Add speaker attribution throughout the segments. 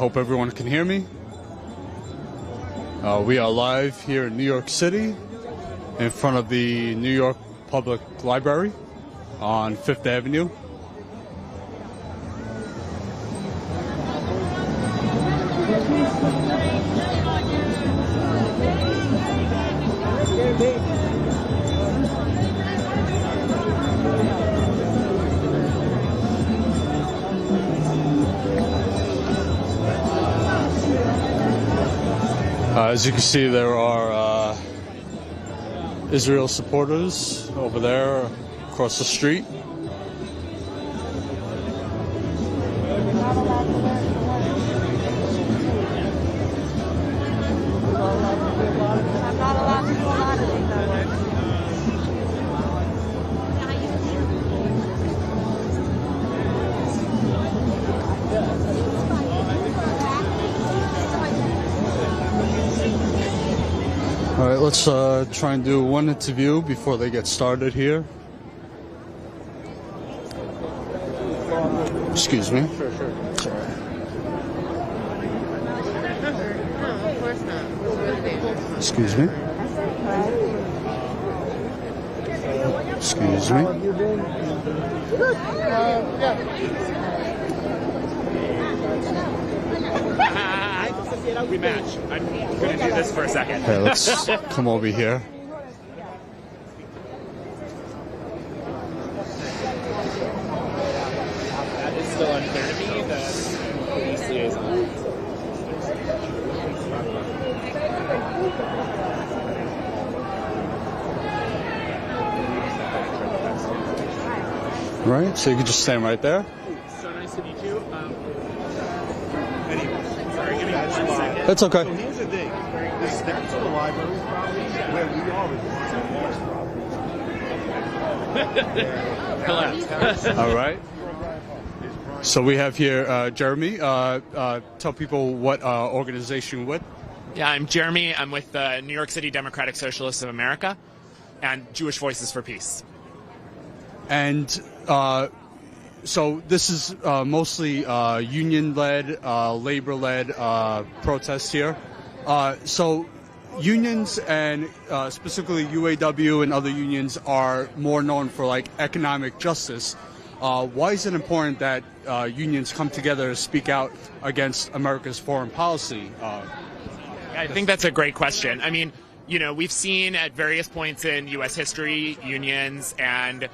Speaker 1: hope everyone can hear me. We are live here in New York City in front of the New York Public Library on 5th Avenue. As you can see, there are Israel supporters over there across the street. All right, let's try and do one interview before they get started here. Excuse me.
Speaker 2: Sure.
Speaker 1: Sorry.
Speaker 2: No, of course not.
Speaker 1: Excuse me. Excuse me.
Speaker 3: We match. I'm going to do this for a second.
Speaker 1: Okay, let's come over here.
Speaker 3: That is still unclear to me. The police liaison.
Speaker 1: Right, so you can just stand right there.
Speaker 3: So nice to meet you. Sorry, give me 1 second.
Speaker 1: That's okay.
Speaker 4: So here's the thing. The steps to the library is probably where we are with
Speaker 3: Hello.
Speaker 1: All right. So we have here Jeremy. Tell people what organization you're with.
Speaker 3: Yeah, I'm Jeremy. I'm with the New York City Democratic Socialists of America and Jewish Voices for Peace.
Speaker 1: And so this is mostly union-led, labor-led protests here. So unions and specifically UAW and other unions are more known for like economic justice. Why is it important that unions come together to speak out against America's foreign policy?
Speaker 3: I think that's a great question. I mean, you know, we've seen at various points in U.S. history, unions and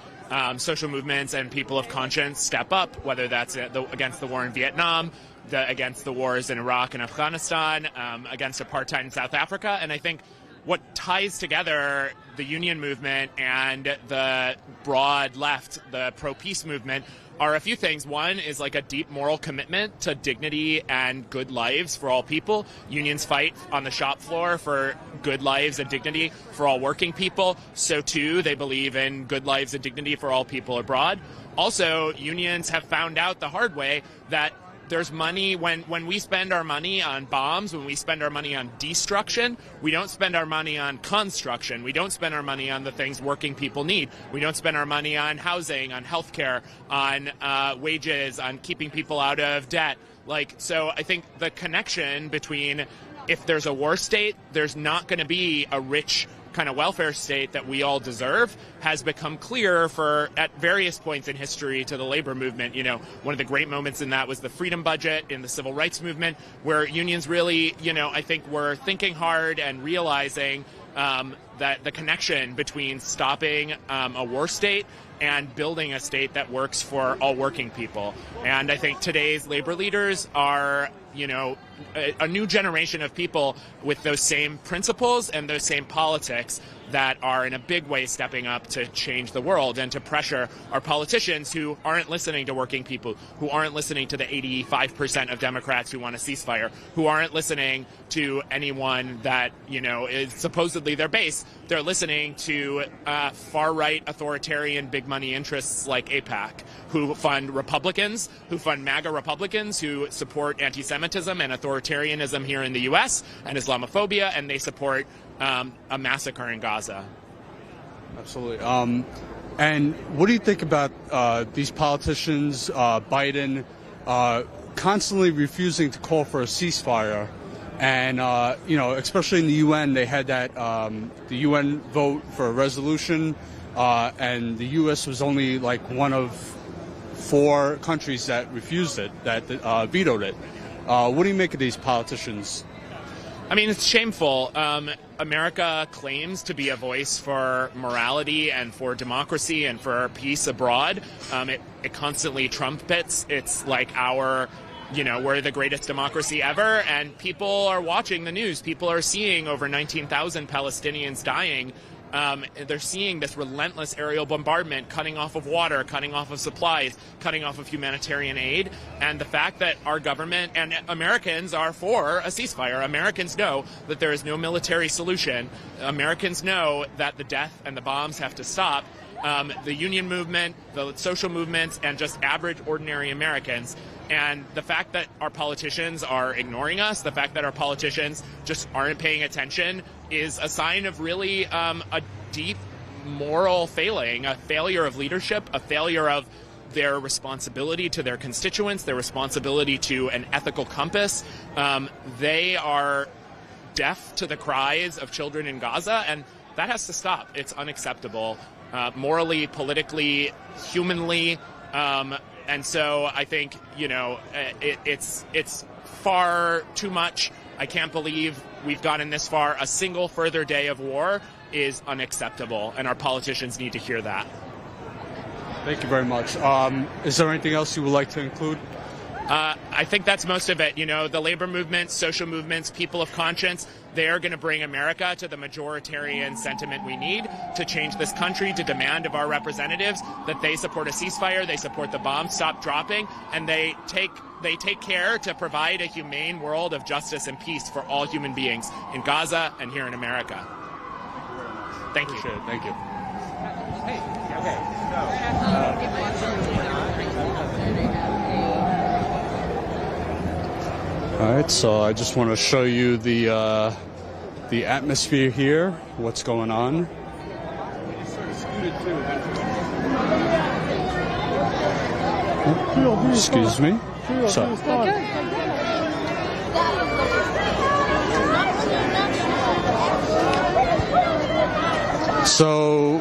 Speaker 3: social movements and people of conscience step up, whether that's against the war in Vietnam, against the wars in Iraq and Afghanistan, against apartheid in South Africa. And I think what ties together the union movement and the broad left, the pro-peace movement, are a few things. One is like a deep moral commitment to dignity and good lives for all people. Unions fight on the shop floor for good lives and dignity for all working people. So too, they believe in good lives and dignity for all people abroad. Also, unions have found out the hard way that there's money when we spend our money on bombs, when we spend our money on destruction, we don't spend our money on construction. We don't spend our money on the things working people need. We don't spend our money on housing, on healthcare, on wages, on keeping people out of debt. So I think the connection between if there's a war state, there's not going to be a rich kind of welfare state that we all deserve has become clear at various points in history to the labor movement. You know, one of the great moments in that was the freedom budget in the civil rights movement, where unions really, I think were thinking hard and realizing that the connection between stopping a war state and building a state that works for all working people. And I think today's labor leaders are, a new generation of people with those same principles and those same politics that are in a big way stepping up to change the world and to pressure our politicians who aren't listening to working people, who aren't listening to the 85% of Democrats who want a ceasefire, who aren't listening to anyone that, is supposedly their base. They're listening to far-right authoritarian big money interests like AIPAC, who fund Republicans, who fund MAGA Republicans, who support anti-Semitism and authoritarianism here in the U.S. and Islamophobia, and they support a massacre in Gaza.
Speaker 1: Absolutely. And what do you think about these politicians, Biden, constantly refusing to call for a ceasefire. And, especially in the UN, they had that, the UN vote for a resolution, and the U.S. was only like one of 4 countries that refused it, that vetoed it. What do you make of these politicians?
Speaker 3: I mean, it's shameful. America claims to be a voice for morality and for democracy and for peace abroad. It constantly trumpets. It's like we're the greatest democracy ever, and people are watching the news. People are seeing over 19,000 Palestinians dying. They're seeing this relentless aerial bombardment, cutting off of water, cutting off of supplies, cutting off of humanitarian aid. And the fact that our government and Americans are for a ceasefire. Americans know that there is no military solution. Americans know that the death and the bombs have to stop. The union movement, the social movements, and just average, ordinary Americans. And the fact that our politicians are ignoring us, the fact that our politicians just aren't paying attention is a sign of really a deep moral failing, a failure of leadership, a failure of their responsibility to their constituents, their responsibility to an ethical compass. They are deaf to the cries of children in Gaza, and that has to stop. It's unacceptable, morally, politically, humanly. And so I think, it's far too much. I can't believe we've gotten this far. A single further day of war is unacceptable, and our politicians need to hear that.
Speaker 1: Thank you very much. Is there anything else you would like to include?
Speaker 3: I think that's most of it. The labor movement, social movements, people of conscience, they are going to bring America to the majoritarian sentiment we need to change this country, to demand of our representatives that they support a ceasefire, they support the bombs stop dropping, and they take care to provide a humane world of justice and peace for all human beings in Gaza and here in America. Thank you.
Speaker 1: Appreciate it. Thank you. All right, so I just want to show you the atmosphere here, what's going on. Excuse me. Sorry. So,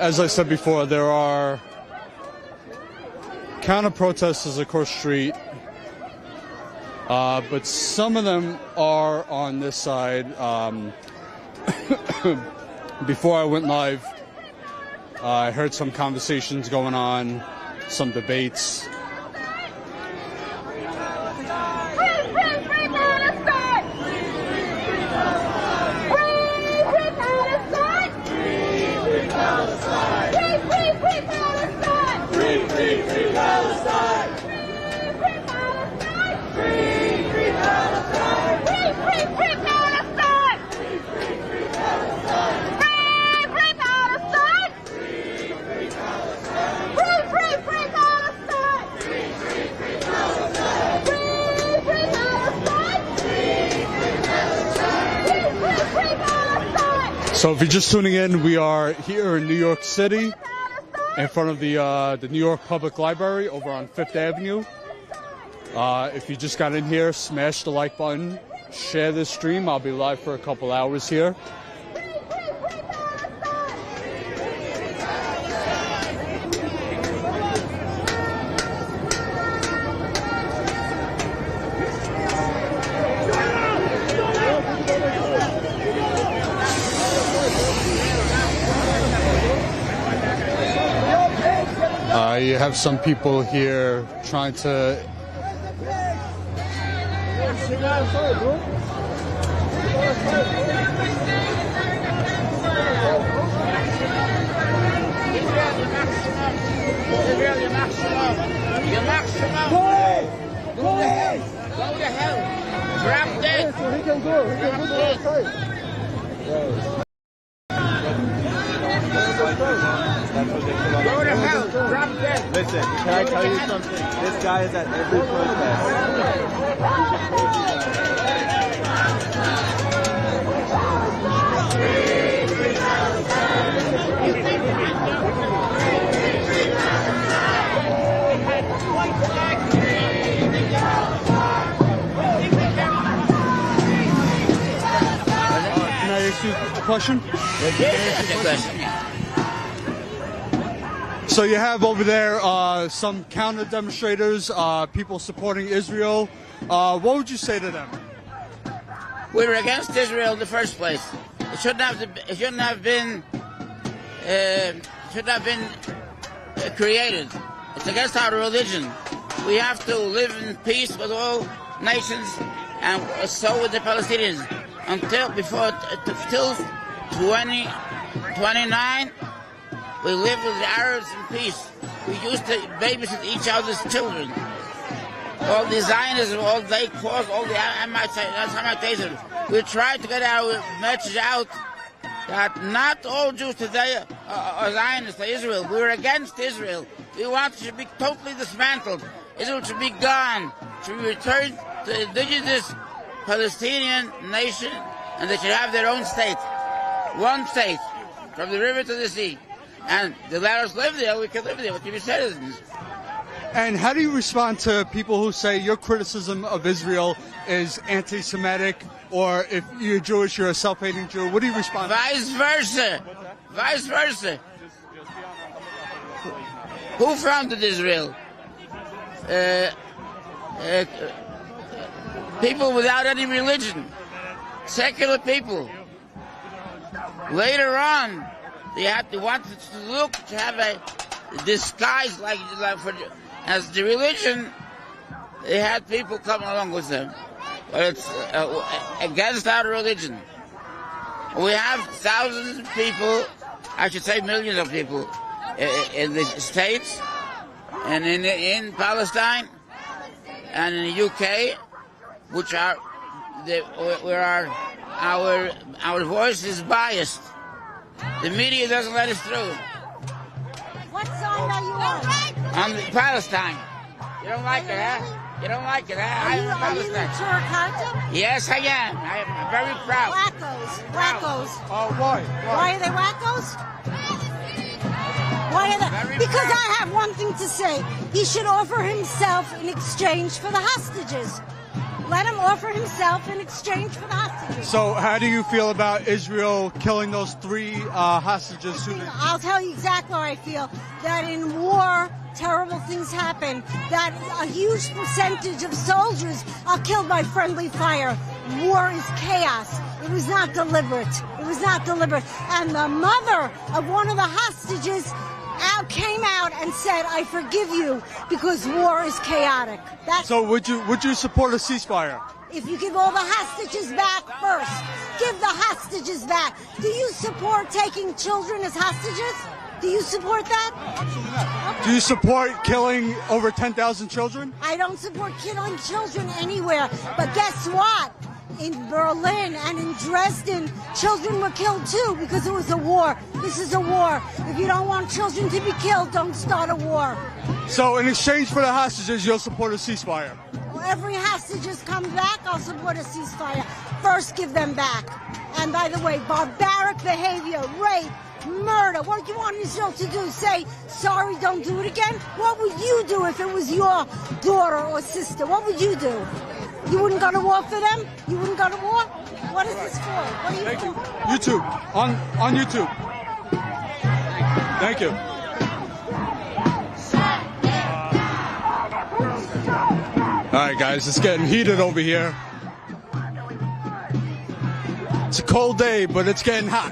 Speaker 1: as I said before, there are counter-protesters across the street. But some of them are on this side. Before I went live, I heard some conversations going on, some debates. So if you're just tuning in, we are here in New York City in front of the New York Public Library over on 5th Avenue. If you just got in here, smash the like button, share this stream. I'll be live for a couple hours here. You have some people here trying to
Speaker 4: Listen, can I tell you something? This guy is at every protest.
Speaker 1: question?
Speaker 5: That's a question.
Speaker 1: So you have over there some counter demonstrators, people supporting Israel. What would you say to them?
Speaker 5: We were against Israel in the first place. It shouldn't have been created. It's against our religion. We have to live in peace with all nations, and so with the Palestinians. Till 2029, we lived with the Arabs in peace. We used to babysit each other's children. All the Zionism, all they caused, all the anti-Semitism. We tried to get our message out that not all Jews today are Zionists, are Israel. We were against Israel. We want it to be totally dismantled. Israel should be gone, should be returned to the indigenous Palestinian nation, and they should have their own state. One state, from the river to the sea. And they let us live there, we can live there, we can be citizens.
Speaker 1: And how do you respond to people who say your criticism of Israel is anti-Semitic, or if you're Jewish, you're a self-hating Jew? What do you respond to?
Speaker 5: Vice versa. Vice versa. Who founded Israel? People without any religion. Secular people. Later on, they wanted to look to have a disguise as the religion. They had people coming along with them, but it's against our religion. We have thousands of people, I should say millions of people, in the States and in Palestine and in the UK, which are where our voice is biased. The media doesn't let us through.
Speaker 6: What side are you on?
Speaker 5: On Palestine. You don't like it, huh? You don't like it, huh?
Speaker 6: Are you mature content?
Speaker 5: Yes, I am. I am very proud.
Speaker 6: Wackos.
Speaker 1: Oh, why?
Speaker 6: Why are they wackos? Why are they? Because I have one thing to say. He should offer himself in exchange for the hostages. Let him offer himself in exchange for the hostages.
Speaker 1: So how do you feel about Israel killing those 3 hostages?
Speaker 6: I'll tell you exactly how I feel. That in war, terrible things happen. That a huge percentage of soldiers are killed by friendly fire. War is chaos. It was not deliberate. It was not deliberate. And the mother of one of the hostages came out and said, "I forgive you because war is chaotic."
Speaker 1: So would you support a ceasefire?
Speaker 6: If you give all the hostages back first, give the hostages back. Do you support taking children as hostages? Do you support that?
Speaker 1: Absolutely not. Do you support killing over 10,000 children?
Speaker 6: I don't support killing children anywhere. But guess what? In Berlin and in Dresden, children were killed too because it was a war. This is a war. If you don't want children to be killed, don't start a war.
Speaker 1: So in exchange for the hostages, you'll support a ceasefire?
Speaker 6: Every hostage comes back, I'll support a ceasefire. First, give them back. And by the way, barbaric behavior, rape, murder. What do you want Israel to do? Say, sorry, don't do it again? What would you do if it was your daughter or sister? What would you do? You wouldn't go to war for them? You wouldn't go to war? What is this for? What are you doing?
Speaker 1: YouTube. On YouTube. Thank you. All right, guys, it's getting heated over here. It's a cold day, but it's getting hot.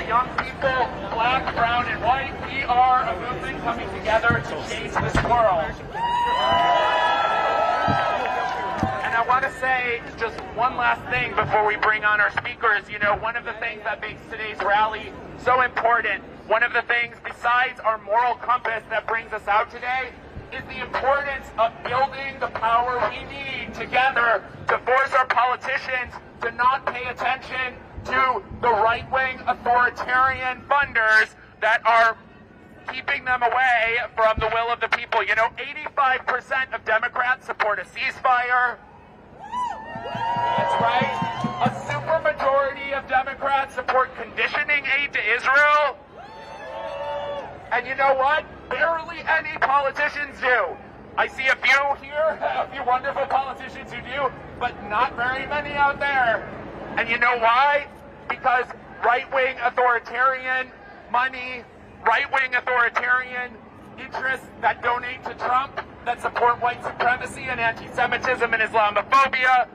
Speaker 3: young people, black, brown, and white. We are a movement coming together to change this world. And I want to say just one last thing before we bring on our speakers. You know, one of the things that makes today's rally so important, one of the things besides our moral compass that brings us out today, is the importance of building the power we need together to force our politicians to not pay attention to the right-wing authoritarian funders that are keeping them away from the will of the people. You know, 85% of Democrats support a ceasefire. That's right. A supermajority of Democrats support conditioning aid to Israel. And you know what? Barely any politicians do. I see a few here, a few wonderful politicians who do, but not very many out there. And you know why? Because right-wing authoritarian money, right-wing authoritarian interests that donate to Trump, that support white supremacy and anti-Semitism and Islamophobia,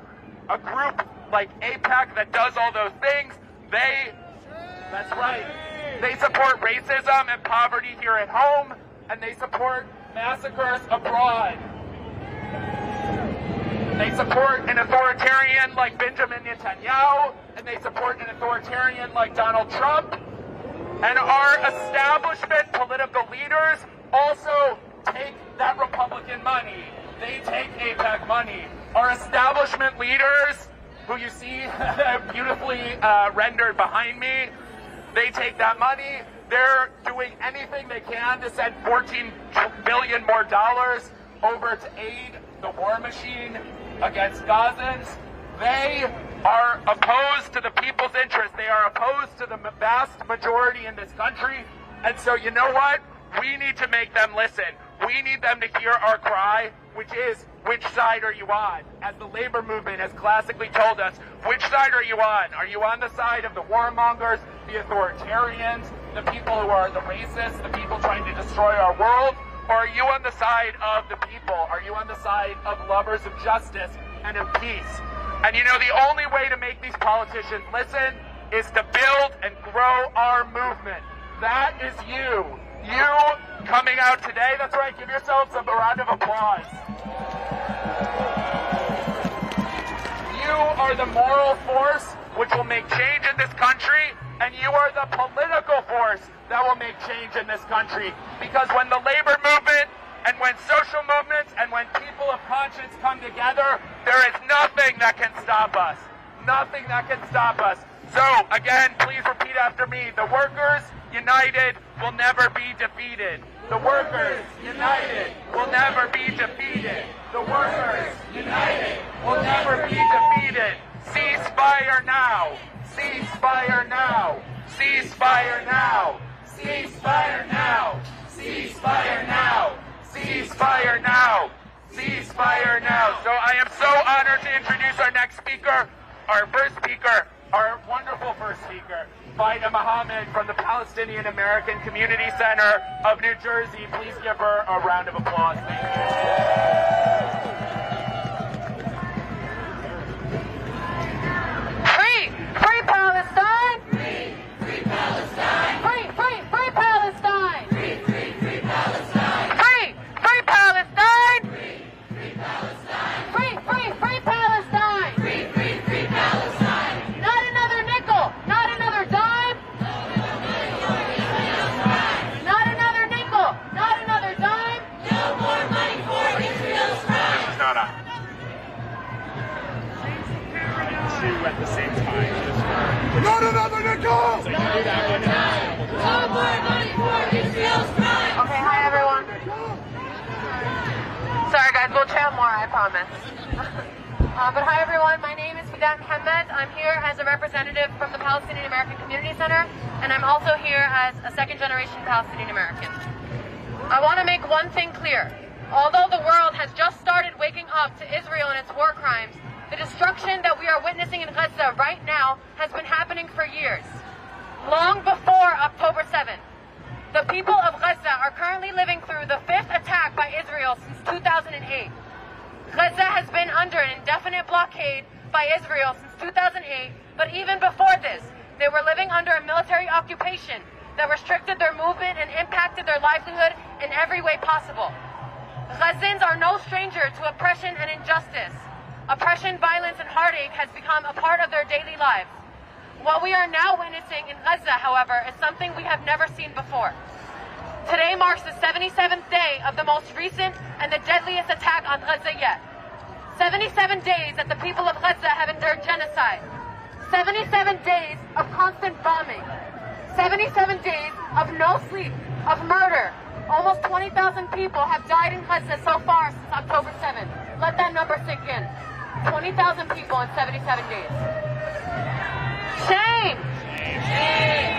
Speaker 3: a group like AIPAC that does all those things, that's right, they support racism and poverty here at home, and they support massacres abroad. They support an authoritarian like Benjamin Netanyahu, and they support an authoritarian like Donald Trump. And our establishment political leaders also take that Republican money. They take AIPAC money. Our establishment leaders, who you see beautifully rendered behind me, they take that money. They're doing anything they can to send $14 billion more over to aid the war machine against Gazans. They are opposed to the people's interest. They are opposed to the vast majority in this country. And so you know what? We need to make them listen. We need them to hear our cry, which is, which side are you on? As the labor movement has classically told us, which side are you on? Are you on the side of the warmongers, the authoritarians, the people who are the racists, the people trying to destroy our world? Or are you on the side of the people? Are you on the side of lovers of justice and of peace? And you know, the only way to make these politicians listen is to build and grow our movement. That is you. You coming out today. That's right. Give yourselves a round of applause. You are the moral force which will make change in this country, and you are the political force that will make change in this country. Because when the labor movement and when social movements and when people of conscience come together, there is nothing that can stop us. Nothing that can stop us. So, again, please repeat after me. The workers united will never be defeated. The workers united will never be defeated. The workers united will never be defeated. Ceasefire now. Ceasefire now. Ceasefire now. Ceasefire now. Ceasefire now. Ceasefire now. Ceasefire now. So I am so honored to introduce our next speaker, our first speaker, our wonderful first speaker, Faida Mohammed from the Palestinian American Community Center of New Jersey. Please give her a round of applause. Thank you.
Speaker 7: Free Palestine! Free Palestine! Free Palestine! Free Palestine! Free Palestine! Free Palestine! Free Palestine! Free Palestine! Not another nickel! Not another dime! Not another nickel! Not another dime! No more money for Israel's crime!
Speaker 3: No, no. Two at the same time.
Speaker 8: Not another nickel!
Speaker 7: No more money for Israel's crime! Okay, hi everyone. Sorry guys, we'll chat more, I promise. But hi everyone, my name is Fidan Kemmet. I'm here as a representative from the Palestinian American Community Center, and I'm also here as a second-generation Palestinian American. I want to make one thing clear. Although the world has just started waking up to Israel and its war crimes, the destruction that we are witnessing in Gaza right now has been happening for years, long before October 7th. The people of Gaza are currently living through the 5th attack by Israel since 2008. Gaza has been under an indefinite blockade by Israel since 2008, but even before this, They were living under a military occupation that restricted their movement and impacted their livelihood in every way possible. Gazans are no stranger to oppression and injustice. Oppression, violence, and heartache has become a part of their daily lives. What we are now witnessing in Gaza, however, is something we have never seen before. Today marks the 77th day of the most recent and the deadliest attack on Gaza yet. 77 days that the people of Gaza have endured genocide. 77 days of constant bombing. 77 days of no sleep, of murder. Almost 20,000 people have died in Gaza so far since October 7th. Let that number sink in. 20,000 people in 77 days. Shame! Shame!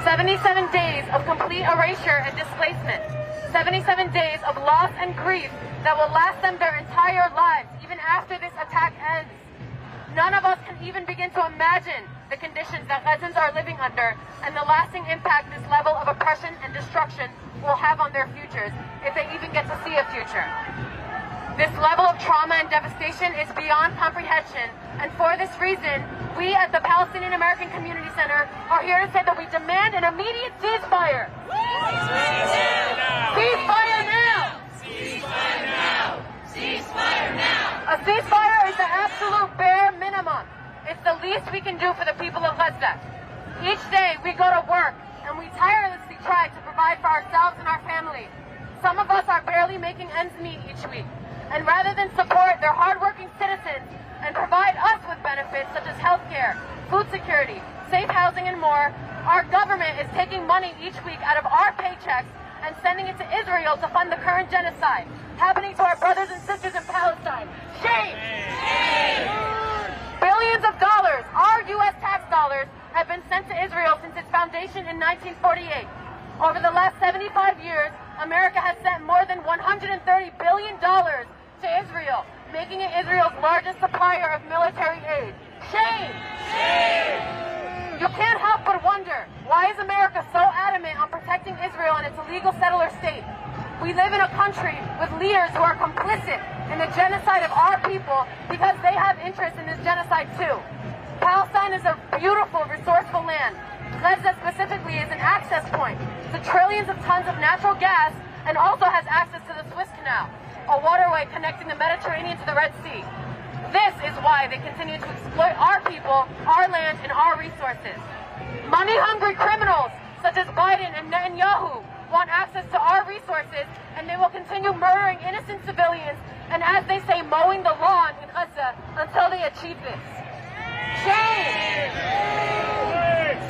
Speaker 7: 77 days of complete erasure and displacement. 77 days of loss and grief that will last them their entire lives, even after this attack ends. None of us can even begin to imagine the conditions that Gazans are living under and the lasting impact this level of oppression and destruction will have on their futures, if they even get to see a future. This level of trauma and devastation is beyond comprehension, and for this reason, we at the Palestinian American Community Center are here to say that we demand an immediate ceasefire. Ceasefire now! Ceasefire now! Ceasefire now! Ceasefire now! A ceasefire is the absolute bare minimum. It's the least we can do for the people of Gaza. Each day we go to work and we tirelessly try to provide for ourselves and our families. Some of us are barely making ends meet each week. And rather than support their hardworking citizens and provide us with benefits such as health care, food security, safe housing, and more, our government is taking money each week out of our paychecks and sending it to Israel to fund the current genocide happening to our brothers and sisters in Palestine. Shame! Shame! Billions of dollars, our U.S. tax dollars, have been sent to Israel since its foundation in 1948. Over the last 75 years, America has sent more than $130 billion to Israel, making it Israel's largest supplier of military aid. Shame! Shame! You can't help but wonder, why is America so adamant on protecting Israel and its illegal settler state? We live in a country with leaders who are complicit in the genocide of our people because they have interest in this genocide too. Palestine is a beautiful, resourceful land. Gaza specifically is an access point to trillions of tons of natural gas and also has access to the Suez Canal, a waterway connecting the Mediterranean to the Red Sea. This is why they continue to exploit our people, our land, and our resources. Money-hungry criminals such as Biden and Netanyahu want access to our resources, and they will continue murdering innocent civilians and, as they say, mowing the lawn in Gaza until they achieve this. Shame!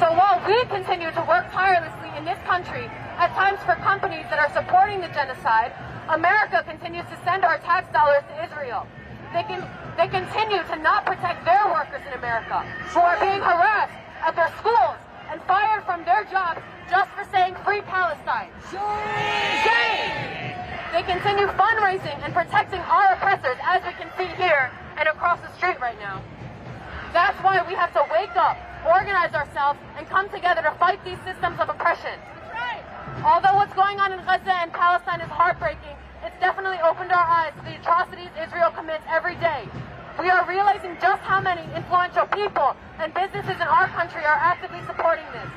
Speaker 7: So while we continue to work tirelessly in this country, at times for companies that are supporting the genocide, America continues to send our tax dollars to Israel. They continue to not protect their workers in America, who are being harassed at their schools and fired from their jobs just for saying free Palestine. Shame! They continue fundraising and protecting our oppressors, as we can see here and across the street right now. That's why we have to wake up, organize ourselves, and come together to fight these systems of oppression. Although what's going on in Gaza and Palestine is heartbreaking, it's definitely opened our eyes to the atrocities Israel commits every day. We are realizing just how many influential people and businesses in our country are actively supporting this.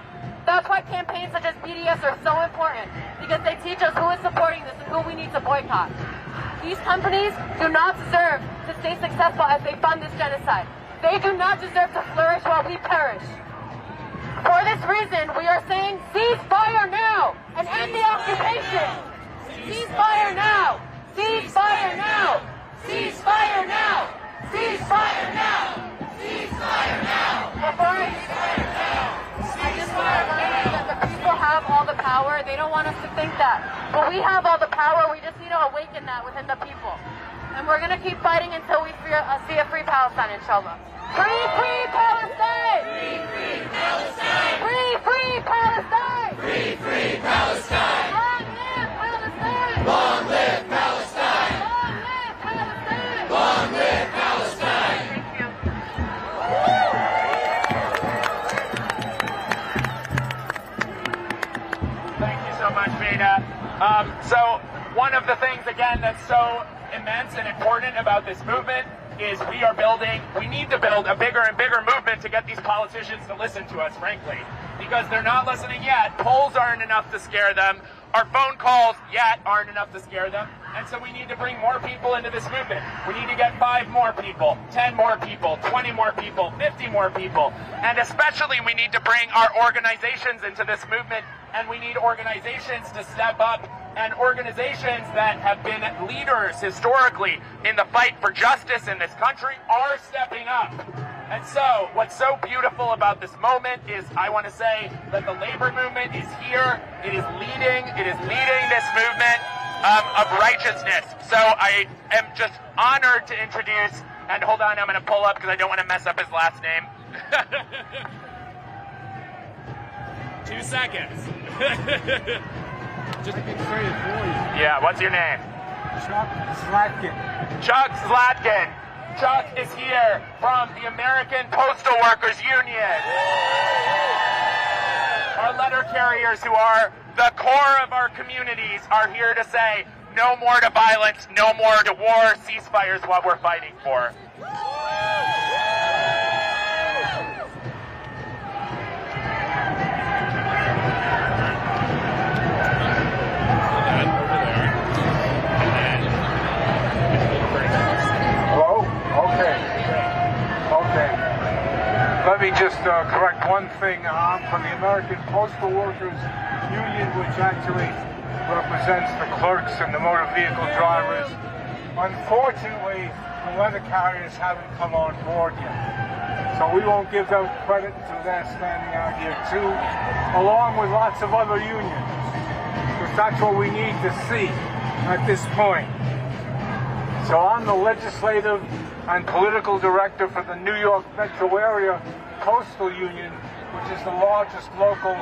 Speaker 7: That's why campaigns such as BDS are so important, because they teach us who is supporting this and who we need to boycott. These companies do not deserve to stay successful as they fund this genocide. They do not deserve to flourish while we perish. For this reason, we are saying ceasefire now and end the occupation. Ceasefire now. Ceasefire now. Ceasefire now. Ceasefire now. Ceasefire now. Before I just want to remind you that the people have all the power. They don't want us to think that. But we have all the power. We just need to awaken that within the people. And we're going to keep fighting until we see a free Palestine, inshallah. Free, free Palestine! Free, free Palestine! Free, free Palestine! Free, free Palestine! Long live Palestine! Long live Palestine! Long live Palestine! Long live Palestine! Thank you.
Speaker 3: Thank you so much, Veda. So one of the things, again, that's so immense and important about this movement is we need to build a bigger and bigger movement to get these politicians to listen to us, frankly, because they're not listening yet. Polls aren't enough to scare them. Our phone calls yet aren't enough to scare them. And so we need to bring more people into this movement. We need to get 5 more people, 10 more people, 20 more people, 50 more people. And especially we need to bring our organizations into this movement, and we need organizations to step up, and organizations that have been leaders historically in the fight for justice in this country are stepping up. And so what's so beautiful about this moment is I want to say that the labor movement is here. It is leading this movement of righteousness. So I am just honored to introduce, and hold on, I'm going to pull up because I don't want to mess up his last name. 2 seconds.
Speaker 9: Just I can say it for you.
Speaker 3: Yeah, what's your name?
Speaker 9: Chuck Zlatkin.
Speaker 3: Chuck Zlatkin. Chuck is here from the American Postal Workers Union. Our letter carriers, who are the core of our communities, are here to say no more to violence, no more to war. Ceasefire is what we're fighting for.
Speaker 9: Let me just correct one thing. I'm from the American Postal Workers Union, which actually represents the clerks and the motor vehicle drivers. Unfortunately, the letter carriers haven't come on board yet. So we won't give them credit until they're standing out here too, along with lots of other unions. Because that's what we need to see at this point. So I'm the legislative and political director for the New York Metro Area Postal Union, which is the largest local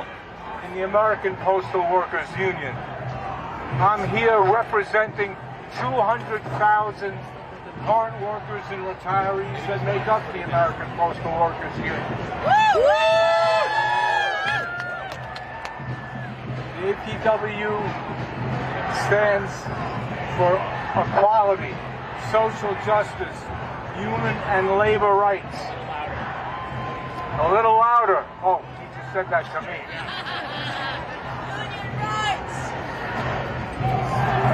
Speaker 9: in the American Postal Workers Union. I'm here representing 200,000 current workers and retirees that make up the American Postal Workers Union. The APW stands for equality, social justice, human and labor rights. A little louder. Oh, he just said that to me.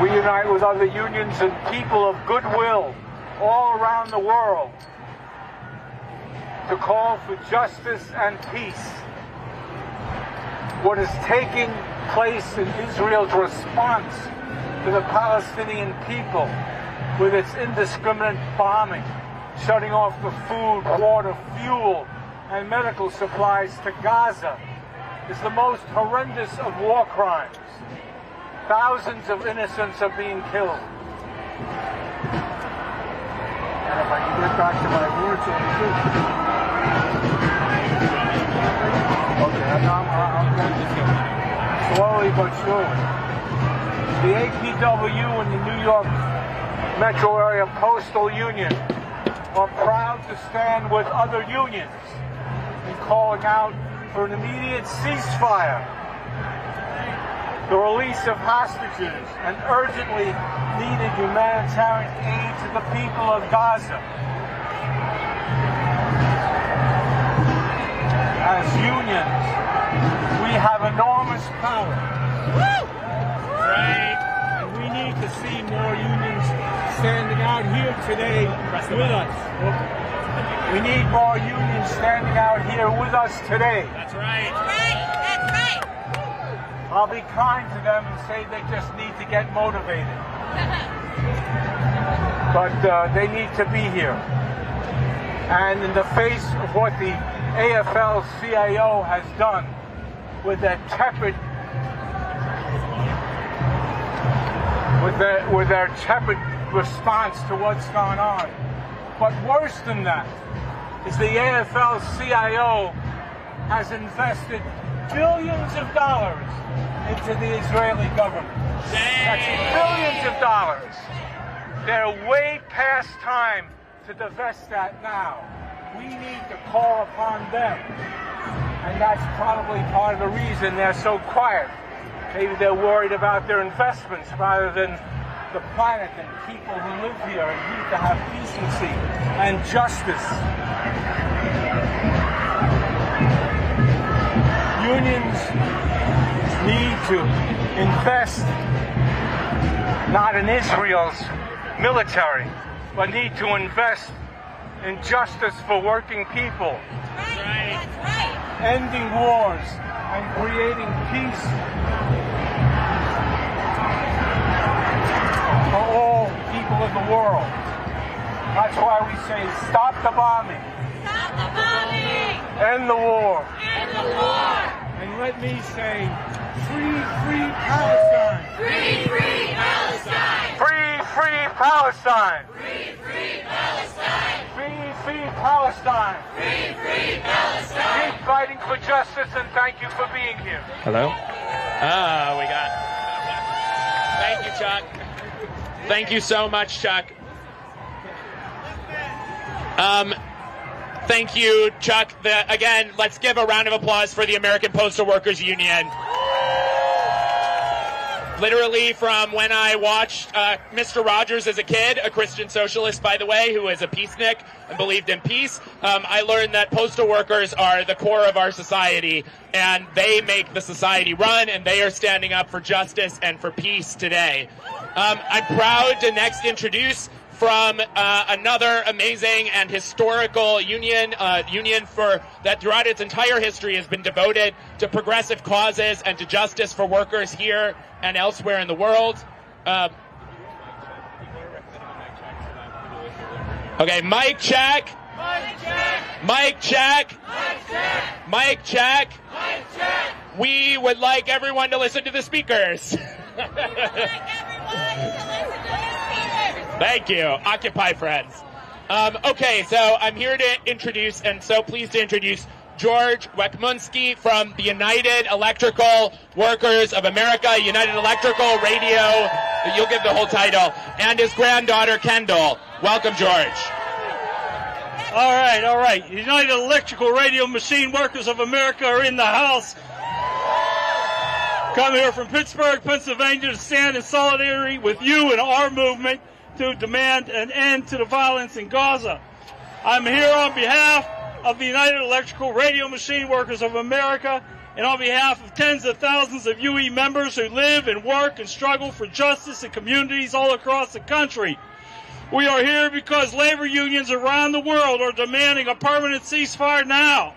Speaker 9: We unite with other unions and people of goodwill all around the world to call for justice and peace. What is taking place in Israel's response to the Palestinian people with its indiscriminate bombing, shutting off the food, water, fuel, and medical supplies to Gaza, is the most horrendous of war crimes. Thousands of innocents are being killed. And if I can get back to my words on this. Okay, I'm going slowly but surely. The APW and the New York Metro Area Postal Union are proud to stand with other unions in calling out for an immediate ceasefire, the release of hostages, and urgently needed humanitarian aid to the people of Gaza. As unions, we have enormous power.
Speaker 3: Right.
Speaker 9: And we need to see more unions standing out here today with us. We need more unions standing out here with us today.
Speaker 3: That's right.
Speaker 2: That's right.
Speaker 9: I'll be kind to them and say they just need to get motivated. But they need to be here. And in the face of what the AFL-CIO has done with their tepid with their tepid response to what's gone on. But worse than that is the AFL-CIO has invested billions of dollars into the Israeli government. That's billions of dollars. They're way past time to divest that now. We need to call upon them. And that's probably part of the reason they're so quiet. Maybe they're worried about their investments rather than the planet and people who live here need to have decency and justice. Unions need to invest not in Israel's military, but need to invest in justice for working people.
Speaker 10: That's right. That's right.
Speaker 9: Ending wars and creating peace for all people in the world. That's why we say stop the bombing.
Speaker 10: Stop the bombing.
Speaker 9: End the war.
Speaker 10: End the war.
Speaker 9: And let me say, free, free Palestine.
Speaker 10: Free, free Palestine.
Speaker 9: Free, free Palestine.
Speaker 10: Free, free Palestine.
Speaker 9: Free, free Palestine.
Speaker 10: Free, free Palestine.
Speaker 9: Keep fighting for justice, and thank you for being here.
Speaker 3: Hello? We got... Thank you, Chuck. Thank you so much, Chuck. Thank you, Chuck. Again, let's give a round of applause for the American Postal Workers Union. Literally from when I watched Mr. Rogers as a kid, a Christian socialist, by the way, who was a peacenik and believed in peace, I learned that postal workers are the core of our society, and they make the society run, and they are standing up for justice and for peace today. I'm proud to next introduce from another amazing and historical union, for that throughout its entire history has been devoted to progressive causes and to justice for workers here and elsewhere in the world. Okay, mic check. Mic check. Mic check. Mic check. Mic check. Mic check. We would like everyone to listen to the speakers. Thank you. Occupy friends. Okay, so I'm here to introduce, and so pleased to introduce, George Wekmunski from the United Electrical Workers of America, United Electrical Radio, you'll give the whole title, and his granddaughter, Kendall. Welcome, George.
Speaker 11: All right. United Electrical Radio Machine Workers of America are in the house. Come here from Pittsburgh, Pennsylvania to stand in solidarity with you and our movement to demand an end to the violence in Gaza. I'm here on behalf of the United Electrical Radio Machine Workers of America and on behalf of tens of thousands of UE members who live and work and struggle for justice in communities all across the country. We are here because labor unions around the world are demanding a permanent ceasefire now.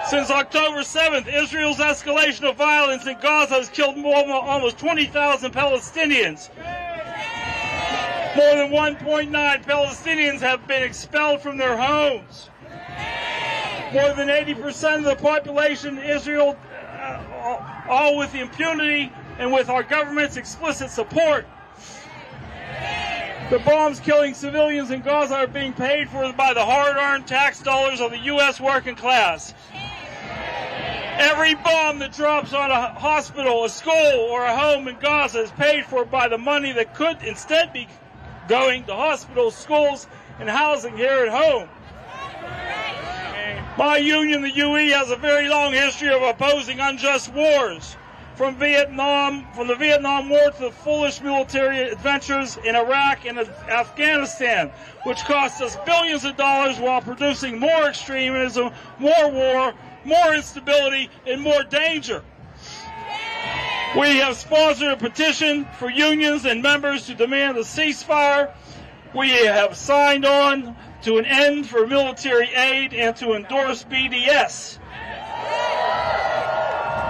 Speaker 11: Since October 7th, Israel's escalation of violence in Gaza has killed almost 20,000 Palestinians. More than 1.9 Palestinians have been expelled from their homes. More than 80% of the population in Israel, all with impunity and with our government's explicit support. The bombs killing civilians in Gaza are being paid for by the hard-earned tax dollars of the U.S. working class. Every bomb that drops on a hospital, a school, or a home in Gaza is paid for by the money that could instead be going to hospitals, schools, and housing here at home. My union, the UE, has a very long history of opposing unjust wars. From the Vietnam War to the foolish military adventures in Iraq and Afghanistan, which cost us billions of dollars while producing more extremism, more war, more instability, and more danger. We have sponsored a petition for unions and members to demand a ceasefire. We have signed on to an end for military aid and to endorse BDS.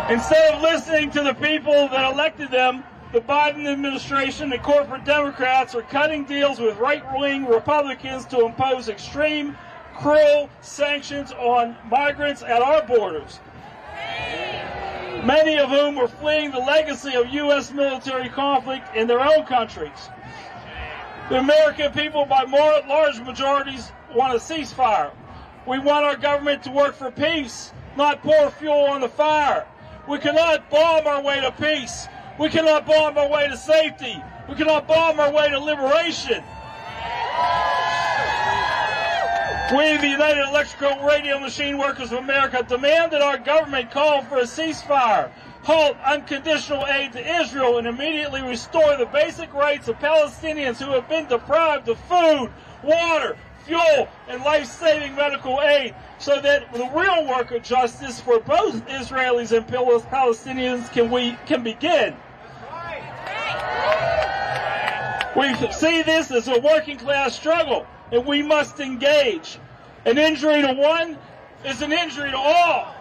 Speaker 11: Instead of listening to the people that elected them, the Biden administration and corporate Democrats are cutting deals with right-wing Republicans to impose extreme, cruel sanctions on migrants at our borders, many of whom were fleeing the legacy of U.S. military conflict in their own countries. The American people, by large majorities, want a ceasefire. We want our government to work for peace, not pour fuel on the fire. We cannot bomb our way to peace. We cannot bomb our way to safety. We cannot bomb our way to liberation. We, the United Electrical Radio Machine Workers of America, demand that our government call for a ceasefire. halt unconditional aid to Israel, and immediately restore the basic rights of Palestinians who have been deprived of food, water, fuel, and life-saving medical aid, so that the real work of justice for both Israelis and Palestinians can begin. We see this as a working class struggle, and we must engage. An injury to one is an injury to all.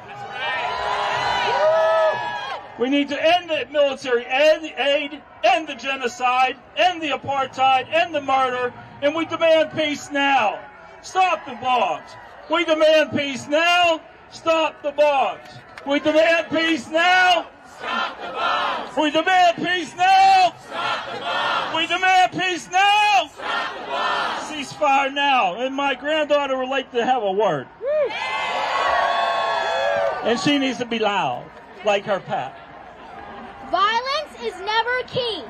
Speaker 11: We need to end the military aid, end the genocide, end the apartheid, end the murder, and we demand peace now. Stop the bombs. We demand peace now. Stop the bombs. We demand peace now.
Speaker 10: Stop the bombs.
Speaker 11: We demand peace now.
Speaker 10: Stop the bombs.
Speaker 11: We demand peace now.
Speaker 10: Stop the bombs.
Speaker 11: Ceasefire now. And my granddaughter would like to have a word. And she needs to be loud, like her pet.
Speaker 12: Violence is never key.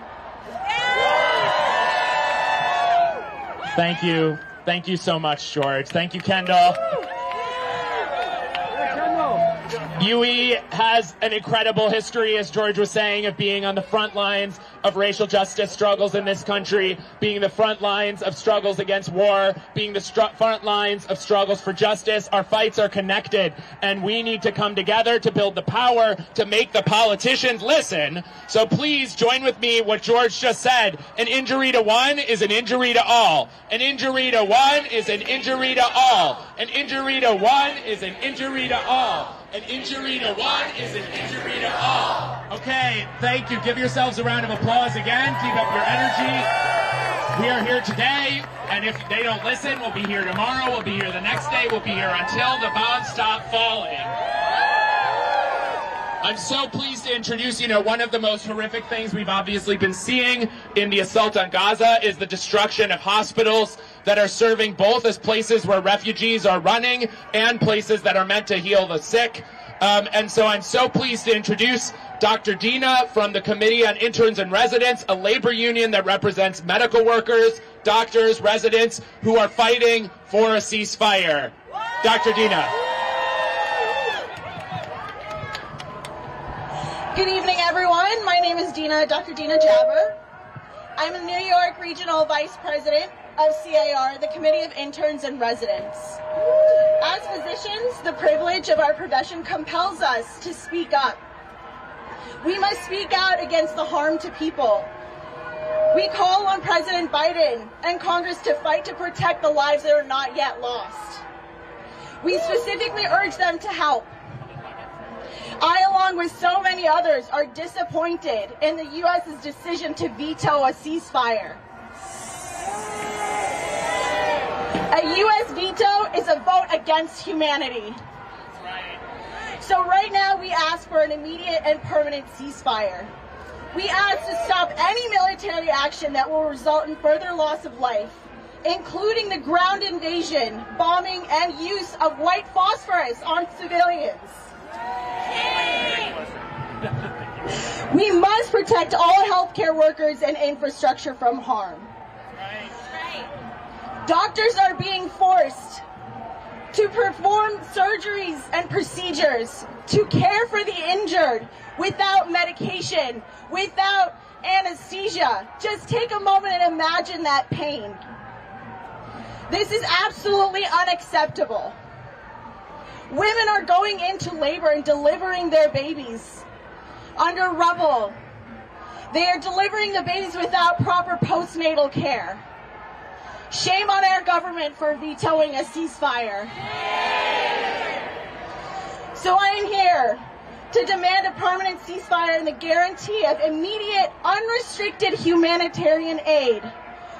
Speaker 3: Thank you. Thank you so much, George. Thank you, Kendall. UE has an incredible history, as George was saying, of being on the front lines of racial justice struggles in this country, being the front lines of struggles against war, being the front lines of struggles for justice. Our fights are connected, and we need to come together to build the power to make the politicians listen. So please join with me what George just said. An injury to one is an injury to all. An injury to one is an injury to all. An injury to one is an injury to all. An injury to one is an injury to all. Okay, thank you. Give yourselves a round of applause again. Keep up your energy. We are here today, and if they don't listen, we'll be here tomorrow. We'll be here the next day. We'll be here until the bombs stop falling. I'm so pleased to introduce, one of the most horrific things we've obviously been seeing in the assault on Gaza is the destruction of hospitals that are serving both as places where refugees are running and places that are meant to heal the sick. And so I'm so pleased to introduce Dr. Dina from the Committee on Interns and Residents, a labor union that represents medical workers, doctors, residents who are fighting for a ceasefire. Dr. Dina.
Speaker 13: Good evening, everyone. My name is Dr. Dina Jabber. I'm the New York Regional Vice President of CAR, the Committee of Interns and Residents. As physicians, the privilege of our profession compels us to speak up. We must speak out against the harm to people. We call on President Biden and Congress to fight to protect the lives that are not yet lost. We specifically urge them to help. I, along with so many others, are disappointed in the U.S.'s decision to veto a ceasefire. A U.S. veto is a vote against humanity. So right now we ask for an immediate and permanent ceasefire. We ask to stop any military action that will result in further loss of life, including the ground invasion, bombing, and use of white phosphorus on civilians. We must protect all healthcare workers and infrastructure from harm. Doctors are being forced to perform surgeries and procedures to care for the injured without medication, without anesthesia. Just take a moment and imagine that pain. This is absolutely unacceptable. Women are going into labor and delivering their babies under rubble. They are delivering the babies without proper postnatal care. Shame on our government for vetoing a ceasefire. So I am here to demand a permanent ceasefire and the guarantee of immediate, unrestricted humanitarian aid.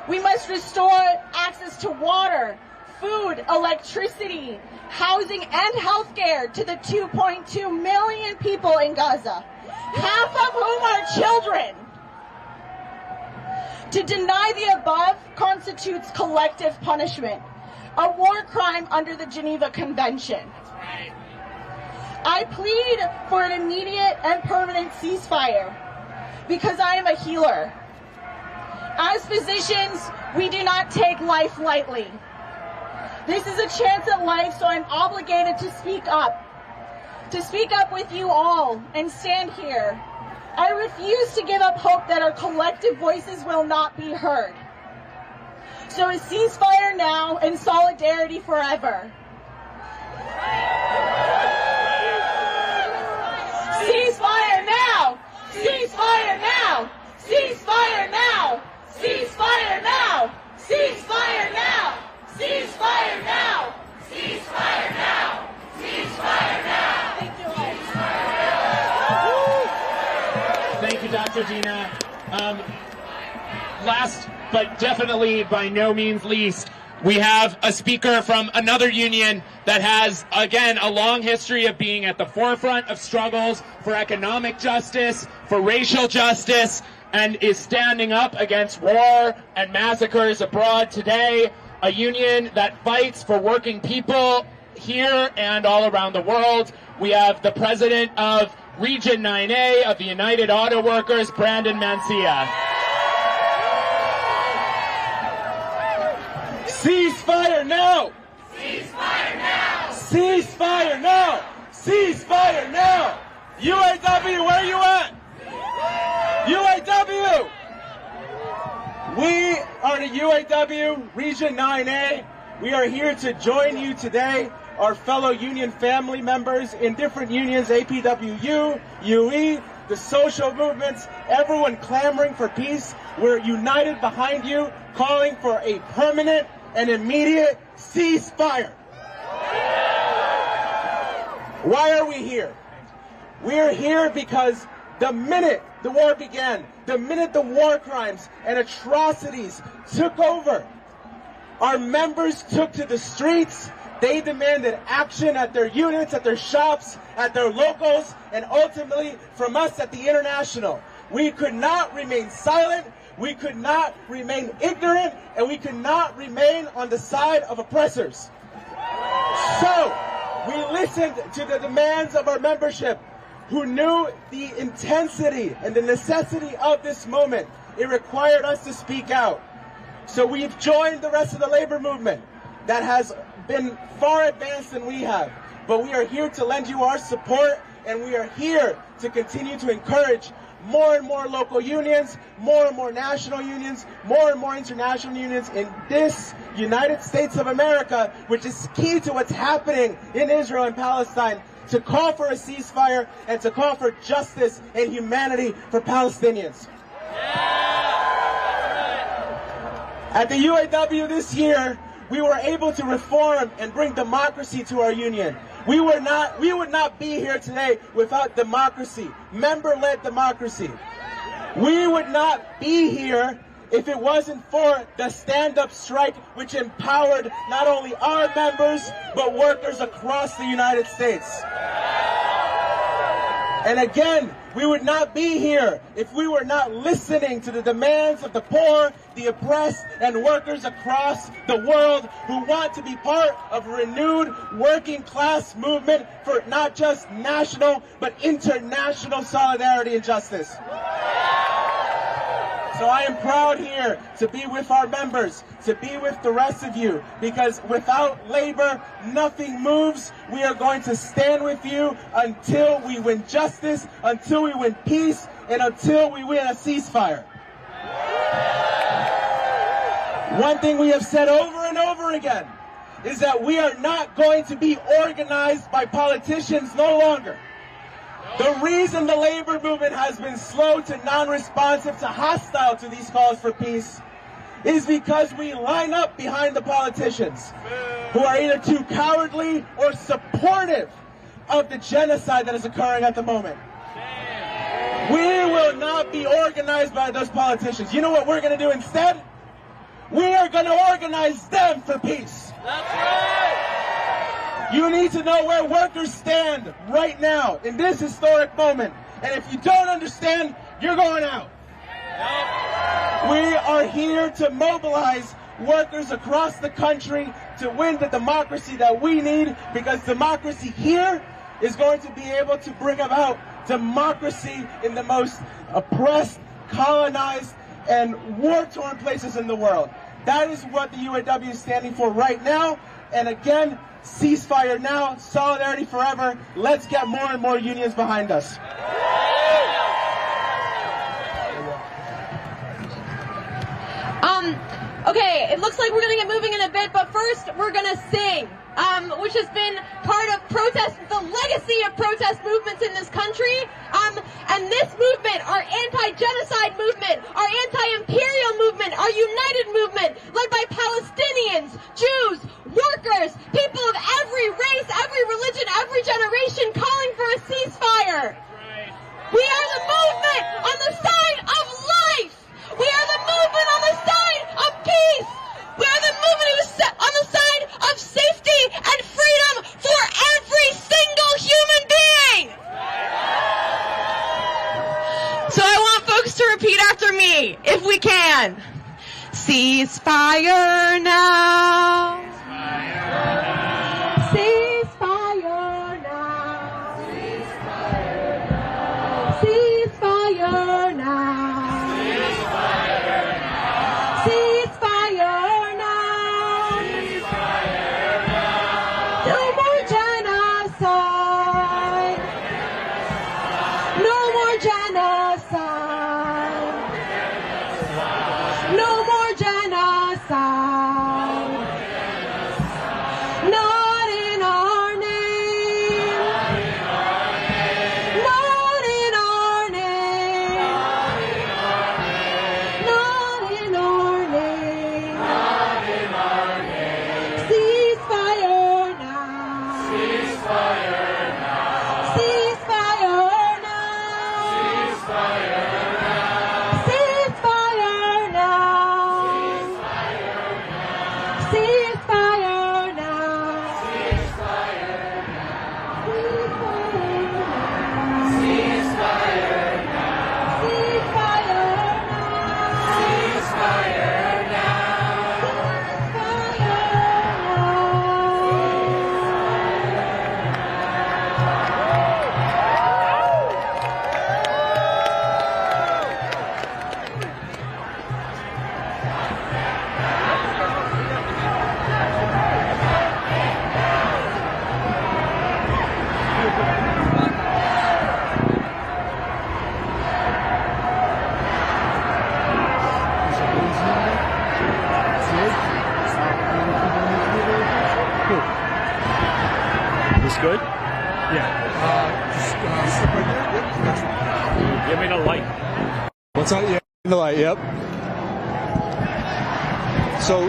Speaker 13: We must restore access to water, food, electricity, housing, and health care to the 2.2 million people in Gaza, half of whom are children. To deny the above constitutes collective punishment, a war crime under the Geneva Convention. I plead for an immediate and permanent ceasefire because I am a healer. As physicians, we do not take life lightly. This is a chance at life, so I'm obligated to speak up. to speak up with you all and stand here. I refuse to give up hope that our collective voices will not be heard. So a ceasefire now and solidarity forever. Ceasefire now! Ceasefire now! Ceasefire now! Ceasefire now! Ceasefire now! Ceasefire now! Ceasefire now! Ceasefire now! Thank you all.
Speaker 3: Thank you, Dr. Dina. Last, but definitely by no means least, we have a speaker from another union that has, again, a long history of being at the forefront of struggles for economic justice, for racial justice, and is standing up against war and massacres abroad today. A union that fights for working people here and all around the world. We have the president of Region 9A of the United Auto Workers, Brandon Mancia.
Speaker 4: Ceasefire now!
Speaker 10: Ceasefire now!
Speaker 4: Ceasefire now! Ceasefire now! UAW, where you at? UAW! We are the UAW, Region 9A. We are here to join you today, our fellow union family members in different unions, APWU, UE, the social movements, everyone clamoring for peace. We're united behind you, calling for a permanent and immediate ceasefire. Why are we here? We're here because the minute the war began, the minute the war crimes and atrocities took over, our members took to the streets. They demanded action at their units, at their shops, at their locals, and ultimately from us at the International. We could not remain silent, we could not remain ignorant, and we could not remain on the side of oppressors. So, we listened to the demands of our membership, who knew the intensity and the necessity of this moment. It required us to speak out. So we've joined the rest of the labor movement that has been far advanced than we have. But we are here to lend you our support, and we are here to continue to encourage more and more local unions, more and more national unions, more and more international unions in this United States of America, which is key to what's happening in Israel and Palestine, to call for a ceasefire and to call for justice and humanity for Palestinians. At the UAW this year, we were able to reform and bring democracy to our union. We would not be here today without democracy, member-led democracy. We would not be here if it wasn't for the stand-up strike, which empowered not only our members, but workers across the United States. And again, we would not be here if we were not listening to the demands of the poor, the oppressed, and workers across the world who want to be part of a renewed working class movement for not just national, but international solidarity and justice. So I am proud here to be with our members, to be with the rest of you, because without labor, nothing moves. We are going to stand with you until we win justice, until we win peace, and until we win a ceasefire. One thing we have said over and over again is that we are not going to be organized by politicians no longer. The reason the labor movement has been slow to non-responsive to hostile to these calls for peace is because we line up behind the politicians who are either too cowardly or supportive of the genocide that is occurring at the moment. We will not be organized by those politicians. You know what we're going to do instead? We are going to organize them for peace. That's right. You need to know where workers stand right now in this historic moment. And if you don't understand, you're going out. We are here to mobilize workers across the country to win the democracy that we need, because democracy here is going to be able to bring about democracy in the most oppressed, colonized, and war-torn places in the world. That is what the UAW is standing for right now. And again, Ceasefire now, solidarity forever. Let's get more and more unions behind us.
Speaker 14: Okay, it looks like we're going to get moving in a bit, but first we're going to sing, which has been part of protest, the legacy of protest movements in this country. And this movement, our anti-genocide movement, our anti-imperial movement, our united movement, led by Palestinians, Jews, workers, people of every race, every religion, every generation, calling for a ceasefire. We are the movement on the side of life. We are the movement on the side of peace. We are the movement on the side of safety and freedom for every single human being. So I want folks to repeat after me, if we can. Ceasefire now. Ceasefire now. Ceasefire now. Ceasefire now. No more genocide. No more genocide. No more genocide. Not in our name. Not in our name. Not in our name. Ceasefire now. Ceasefire now. Ceasefire now. Ceasefire now. Ceasefire now.
Speaker 11: This good?
Speaker 1: Yeah. Slip right there.
Speaker 11: Give me the light.
Speaker 1: What's that? Yeah. The light. Yep. So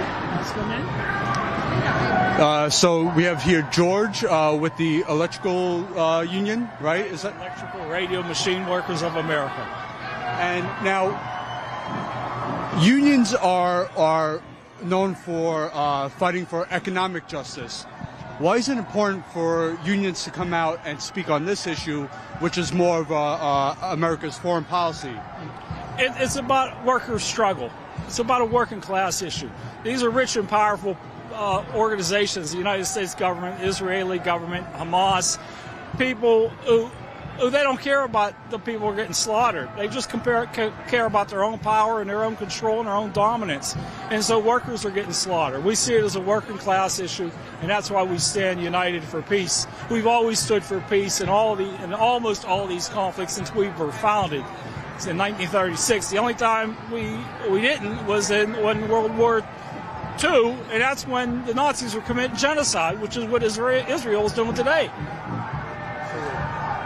Speaker 1: we have here George with the electrical union, right? Is that
Speaker 11: Electrical Radio Machine Workers of America.
Speaker 1: And now unions are known for fighting for economic justice. Why is it important for unions to come out and speak on this issue, which is more of America's foreign policy?
Speaker 11: It's about workers' struggle. It's about a working class issue. These are rich and powerful organizations, the United States government, Israeli government, Hamas, people who they don't care about the people who are getting slaughtered. They just care about their own power and their own control and their own dominance. And so workers are getting slaughtered. We see it as a working class issue, and that's why we stand united for peace. We've always stood for peace in almost all these conflicts since we were founded. It's in 1936. The only time we didn't was when World War II, and that's when the Nazis were committing genocide, which is what Israel is doing today.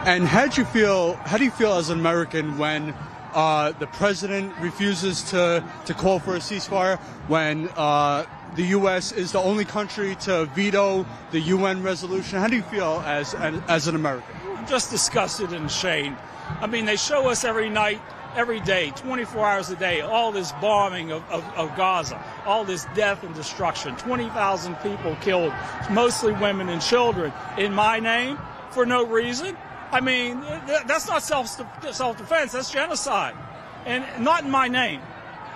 Speaker 1: And how do you feel as an American when the president refuses to call for a ceasefire, when the U.S. is the only country to veto the UN resolution? How do you feel as an American?
Speaker 11: I'm just disgusted and ashamed. I mean, they show us every night, every day, 24 hours a day, all this bombing of Gaza, all this death and destruction, 20,000 people killed, mostly women and children, in my name, for no reason. I mean, that's not self-defense, that's genocide. And not in my name.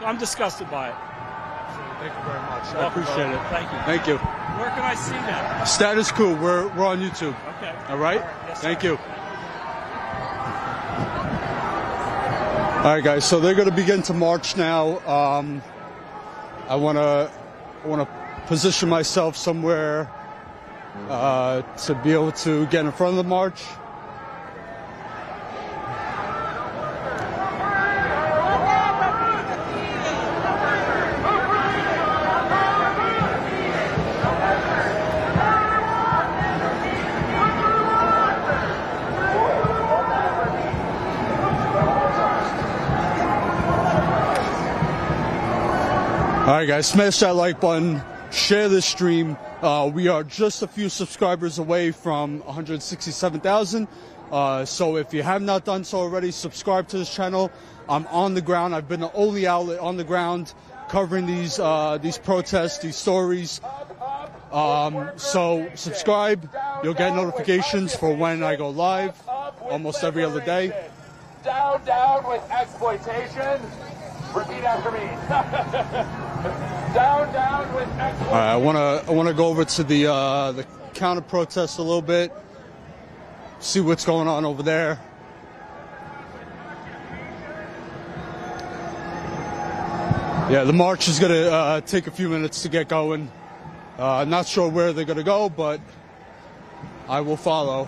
Speaker 11: I'm disgusted by it.
Speaker 1: Thank you very much. I appreciate it.
Speaker 11: Thank you.
Speaker 1: Thanc you.
Speaker 11: Where can I see that?
Speaker 1: Status Coup. We're on YouTube.
Speaker 11: Okay.
Speaker 1: All right?
Speaker 11: Yes,
Speaker 1: thank you. All right, guys. So they're going to begin to march now. I want to position myself somewhere to be able to get in front of the march. All right, guys, smash that like button, share this stream. We are just a few subscribers away from 167,000. So if you have not done so already, subscribe to this channel. I'm on the ground. I've been the only outlet on the ground covering these protests, these stories. So subscribe. You'll get notifications for when I go live almost every other day.
Speaker 15: Down, down with exploitation. Repeat after me. Down, down with exploitation.
Speaker 1: All right, I want to go over to the counter protest a little bit. See what's going on over there. Yeah, the march is going to take a few minutes to get going. Not sure where they're going to go, but I will follow.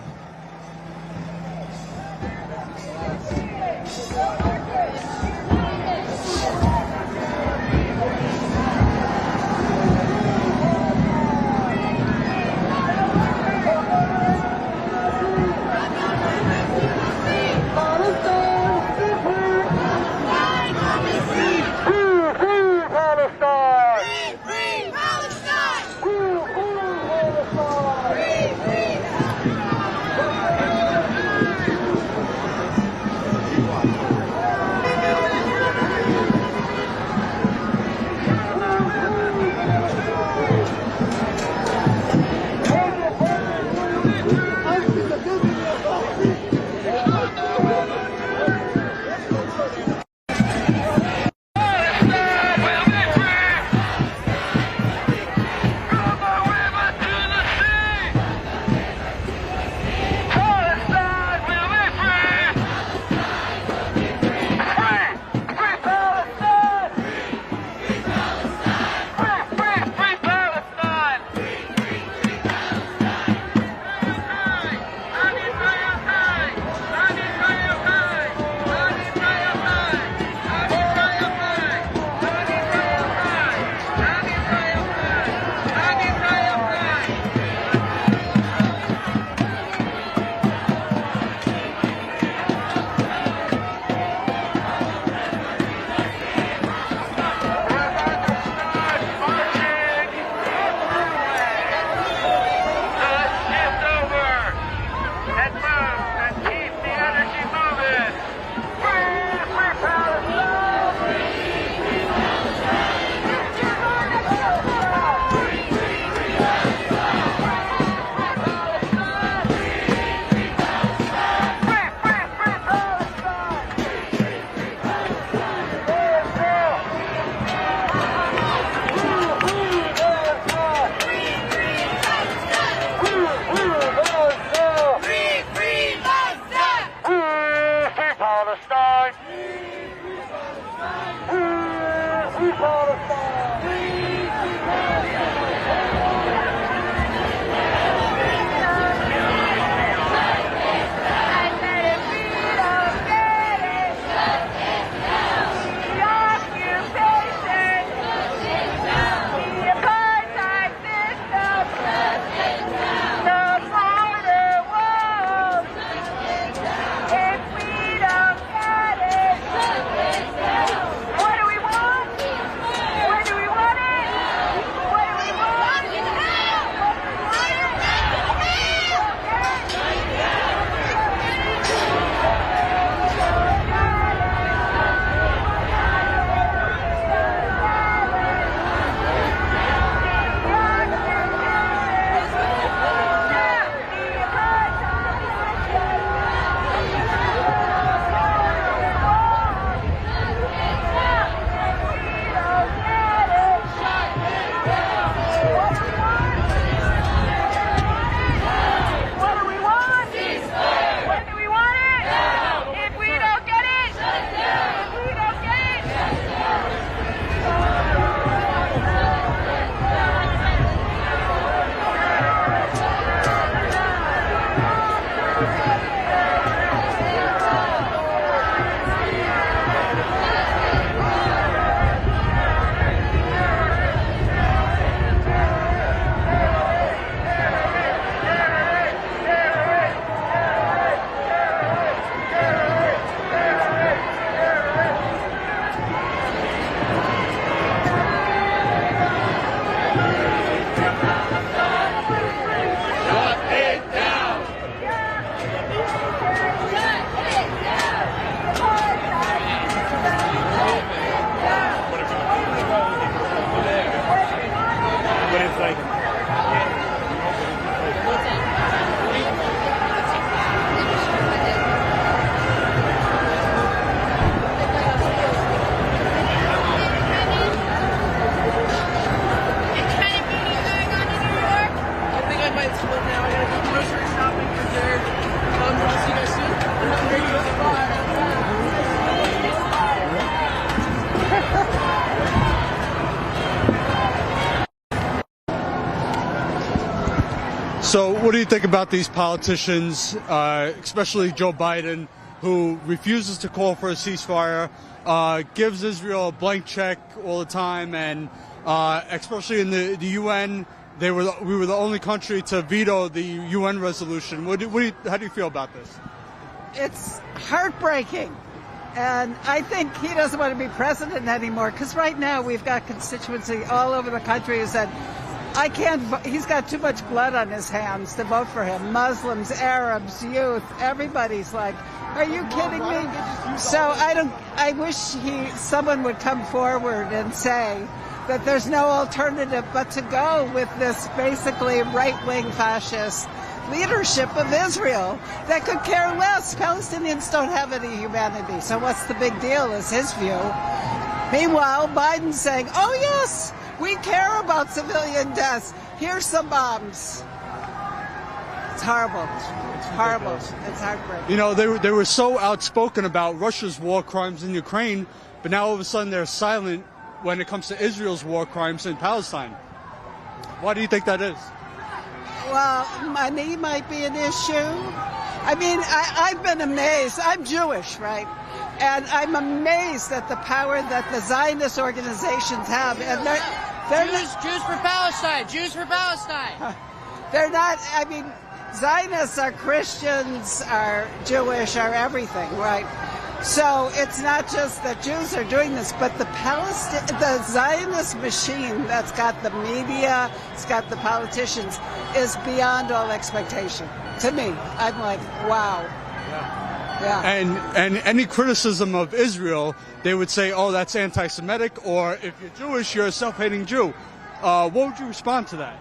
Speaker 1: What do you think about these politicians, especially Joe Biden, who refuses to call for a ceasefire, gives Israel a blank check all the time, and especially in the UN, we were the only country to veto the UN resolution. How do you feel about this?
Speaker 16: It's heartbreaking. And I think he doesn't want to be president anymore, because right now we've got constituency all over the country who said, I can't vote. He's got too much blood on his hands to vote for him. Muslims, Arabs, youth, everybody's like, are you kidding me? So I wish someone would come forward and say that there's no alternative but to go with this basically right-wing fascist leadership of Israel that could care less. Palestinians don't have any humanity, so what's the big deal is his view. Meanwhile, Biden's saying, oh yes, we care about civilian deaths. Here's some bombs. It's horrible. It's horrible. It's heartbreaking.
Speaker 1: You know, they were so outspoken about Russia's war crimes in Ukraine, but now all of a sudden they're silent when it comes to Israel's war crimes in Palestine. Why do you think that is?
Speaker 16: Well, money might be an issue. I mean, I've been amazed. I'm Jewish, right? And I'm amazed at the power that the Zionist organizations have. And they're
Speaker 17: Jews for Palestine. Jews for Palestine.
Speaker 16: They're not, I mean, Zionists are Christians, are Jewish, are everything, right? So it's not just that Jews are doing this, but the Zionist machine that's got the media, it's got the politicians, is beyond all expectation. To me, I'm like, wow. Yeah.
Speaker 1: And any criticism of Israel, they would say, oh, that's anti-Semitic, or if you're Jewish, you're a self-hating Jew. What would you respond to that?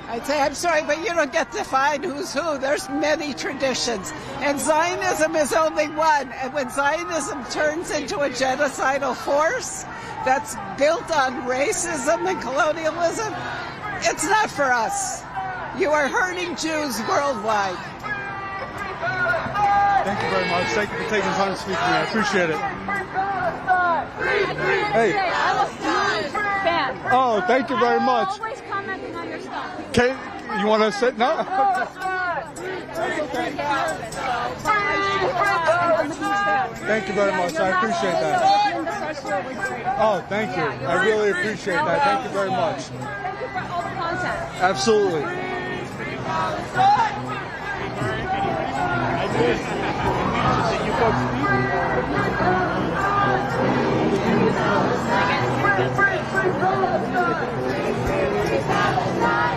Speaker 16: I'd say, I'm sorry, but you don't get to find who's who. There's many traditions. And Zionism is only one. And when Zionism turns into a genocidal force that's built on racism and colonialism, it's not for us. You are hurting Jews worldwide.
Speaker 1: Thank you very much. Thank you for taking time to speak to me. I appreciate it. Hey.
Speaker 12: I'm a huge fan.
Speaker 1: Oh, thank you very much.
Speaker 12: Always commenting on your stuff.
Speaker 1: Okay, you want to sit? No? Thank you very much. I appreciate that. Oh, thank you. I really appreciate that. Thank you very much.
Speaker 12: Thank you for all the content.
Speaker 1: Absolutely.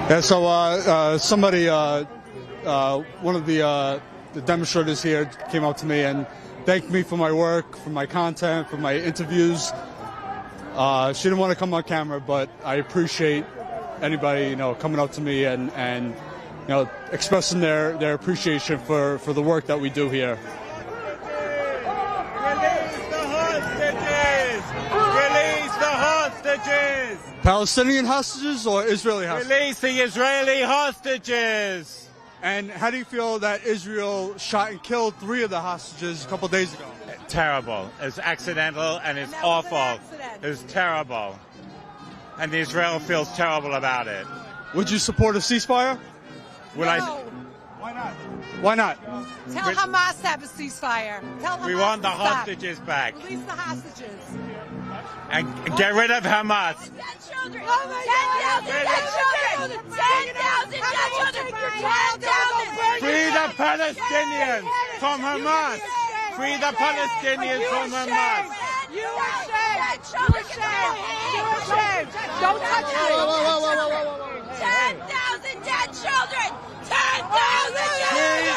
Speaker 1: Yeah, so somebody, one of the demonstrators here came up to me and thanked me for my work, for my content, for my interviews. She didn't want to come on camera, but I appreciate anybody, you know, coming up to me and you know, expressing their appreciation for the work that we do here.
Speaker 18: Release the hostages! Release the hostages!
Speaker 1: Palestinian hostages or Israeli hostages?
Speaker 18: Release the Israeli hostages!
Speaker 1: And how do you feel that Israel shot and killed 3 of the hostages a couple days ago?
Speaker 18: Terrible. It's accidental and it's awful. It's terrible. And Israel feels terrible about it.
Speaker 1: Would you support a ceasefire?
Speaker 18: Will
Speaker 19: No.
Speaker 1: Why not? Why not?
Speaker 19: Tell Hamas to have a ceasefire. Tell Hamas
Speaker 18: We want the
Speaker 19: to stop.
Speaker 18: hostages back.
Speaker 19: Release the hostages.
Speaker 18: And get rid of Hamas.
Speaker 12: 10,000 dead children! 10,000 dead children! 10,000!
Speaker 18: Free the Palestinians from Hamas. Free the Palestinians from Hamas.
Speaker 19: You are ashamed! You are ashamed! Don't touch me!
Speaker 12: 10,000 dead children! 10,000 dead children!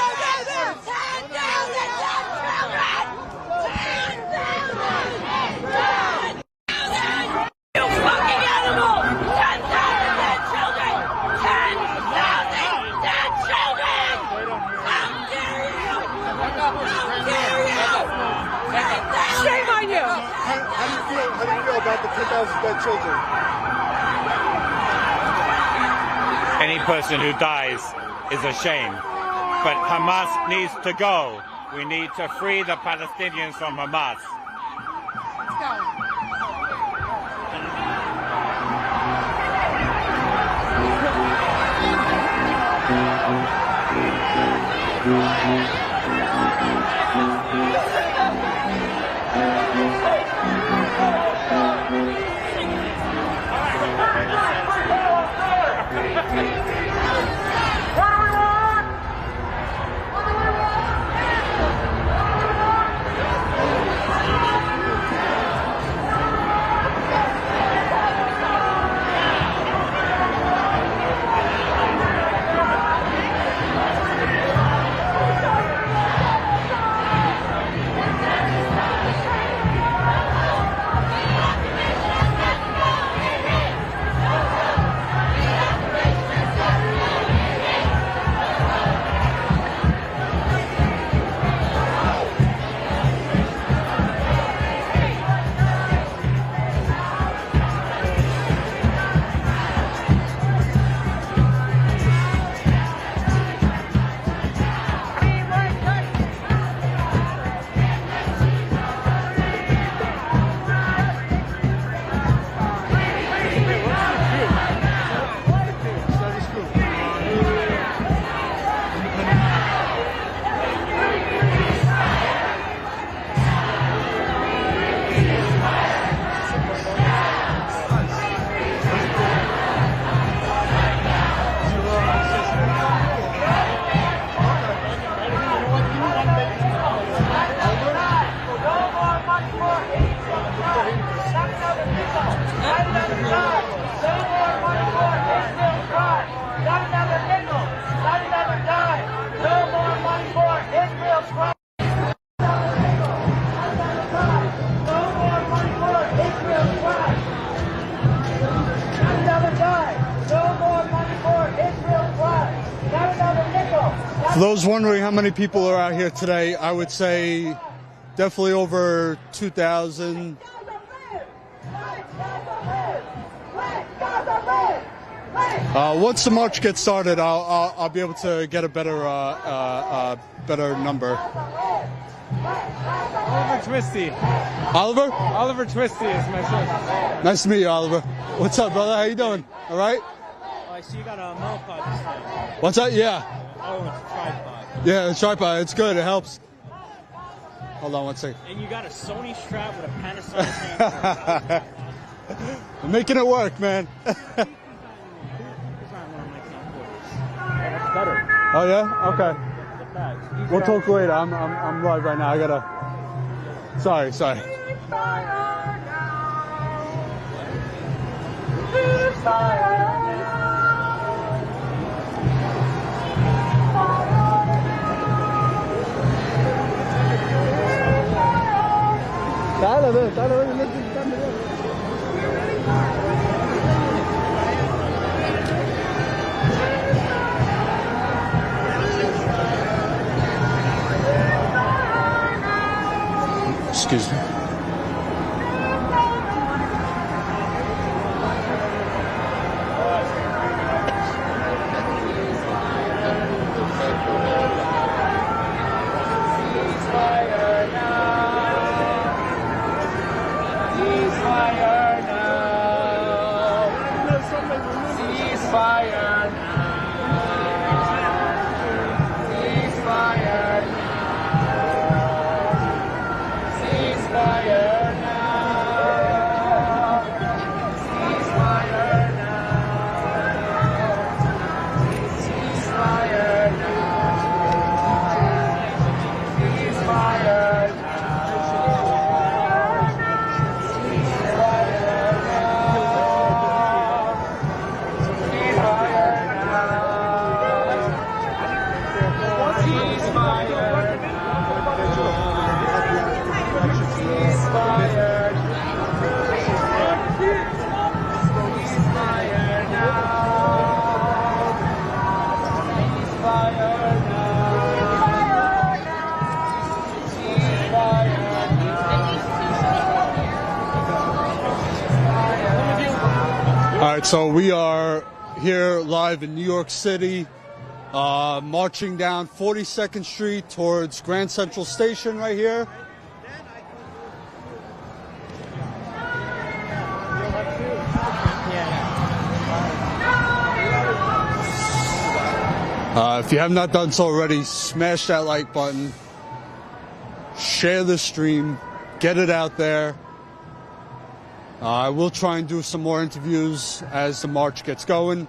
Speaker 12: 10,000 dead children! 10,000! You fucking animal! 10,000 dead children! 10,000 dead children! How dare you! How dare you!
Speaker 19: Shame on you!
Speaker 1: How do you feel about the 10,000 dead children?
Speaker 18: Any person who dies is a shame. But Hamas needs to go. We need to free the Palestinians from Hamas.
Speaker 19: Let's go.
Speaker 1: For those wondering how many people are out here today, I would say definitely over 2,000. Once the march gets started, I'll be able to get a better number.
Speaker 20: Oliver Twisty.
Speaker 1: Oliver?
Speaker 20: Oliver Twisty is my son.
Speaker 1: Nice to meet you, Oliver. What's up, brother? How you doing? All right?
Speaker 20: Oh, I see you got a monopod this time.
Speaker 1: What's that? Yeah.
Speaker 20: Oh, it's a tripod.
Speaker 1: Yeah, it's tripod. It's good. It helps. Hold on one second.
Speaker 20: And you got a Sony strap with a Panasonic camera.
Speaker 1: I'm making it work, man.
Speaker 20: That's better.
Speaker 1: Oh yeah? Okay. We'll talk later. I'm live right now. I gotta. Sorry. Excuse me. All right, so we are here live in New York City, marching down 42nd Street towards Grand Central Station right here. If you have not done so already, smash that like button, share the stream, get it out there. I will try and do some more interviews as the march gets going.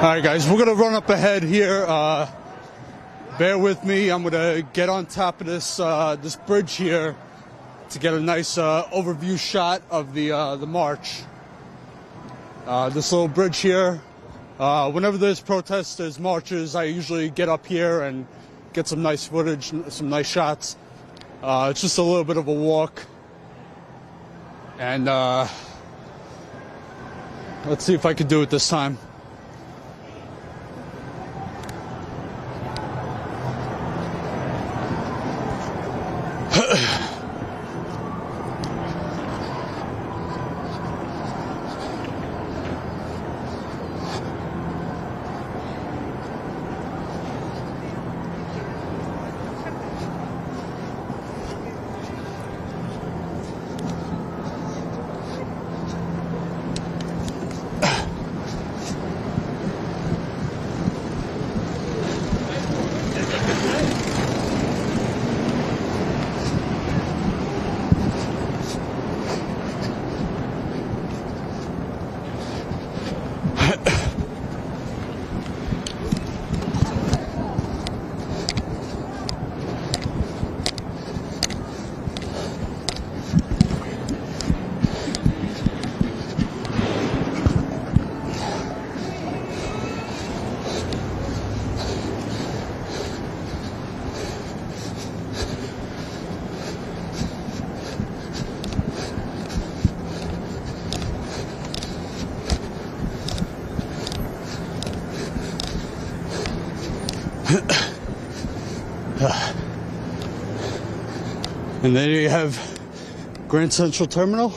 Speaker 1: All right, guys, we're going to run up ahead here. Bear with me. I'm going to get on top of this this bridge here to get a nice overview shot of the march. This little bridge here. Whenever there's protests, there's marches, I usually get up here and get some nice footage, some nice shots. It's just a little bit of a walk. And let's see if I can do it this time. And there you have Grand Central Terminal.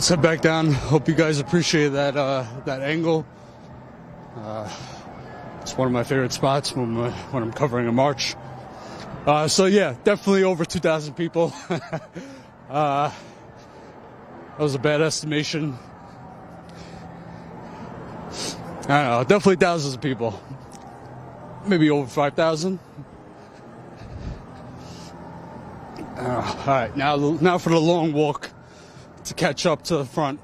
Speaker 1: let's head back down. Hope you guys appreciate that that angle. It's one of my favorite spots when I'm covering a march. So yeah, definitely over 2,000 people. That was a bad estimation. I don't know, definitely thousands of people. Maybe over 5,000. All right, now for the long walk to catch up to the front.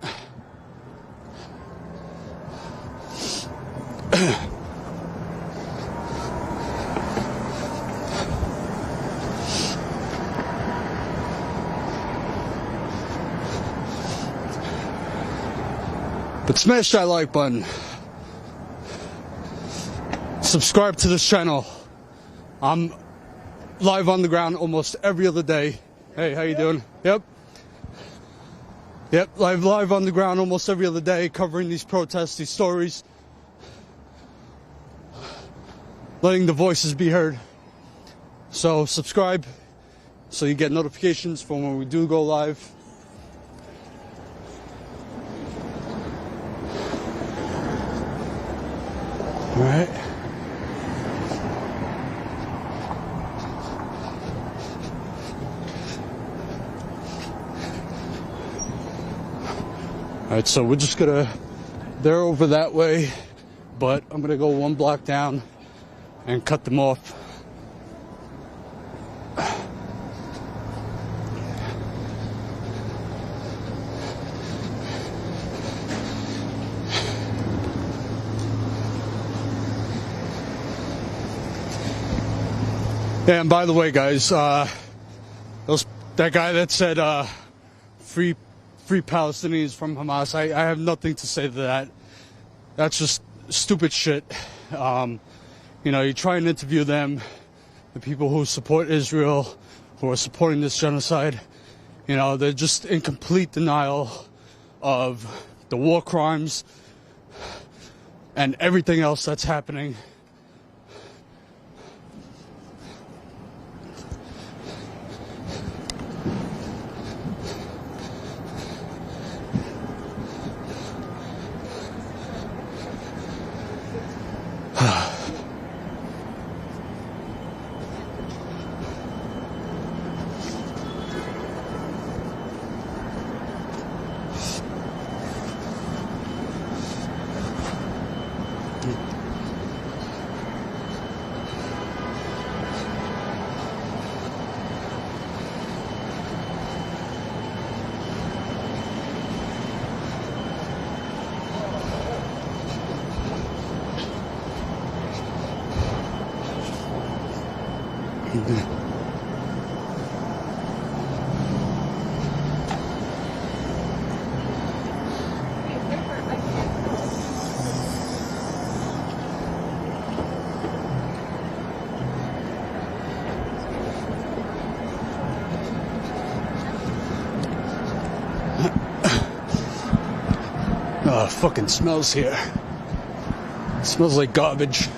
Speaker 1: But smash that like button. Subscribe to this channel. I'm live on the ground almost every other day. Hey, how you doing? Yep, live on the ground almost every other day, covering these protests, these stories, letting the voices be heard. So subscribe so you get notifications from when we do go live. All right. Alright, so we're just they're over that way, but I'm gonna go one block down and cut them off. Yeah, and by the way, guys, that guy that said free Palestinians from Hamas, I have nothing to say to that. That's just stupid shit. You know, you try and interview them, the people who support Israel, who are supporting this genocide. You know, they're just in complete denial of the war crimes and everything else that's happening. Oh, it fucking smells here. It smells like garbage.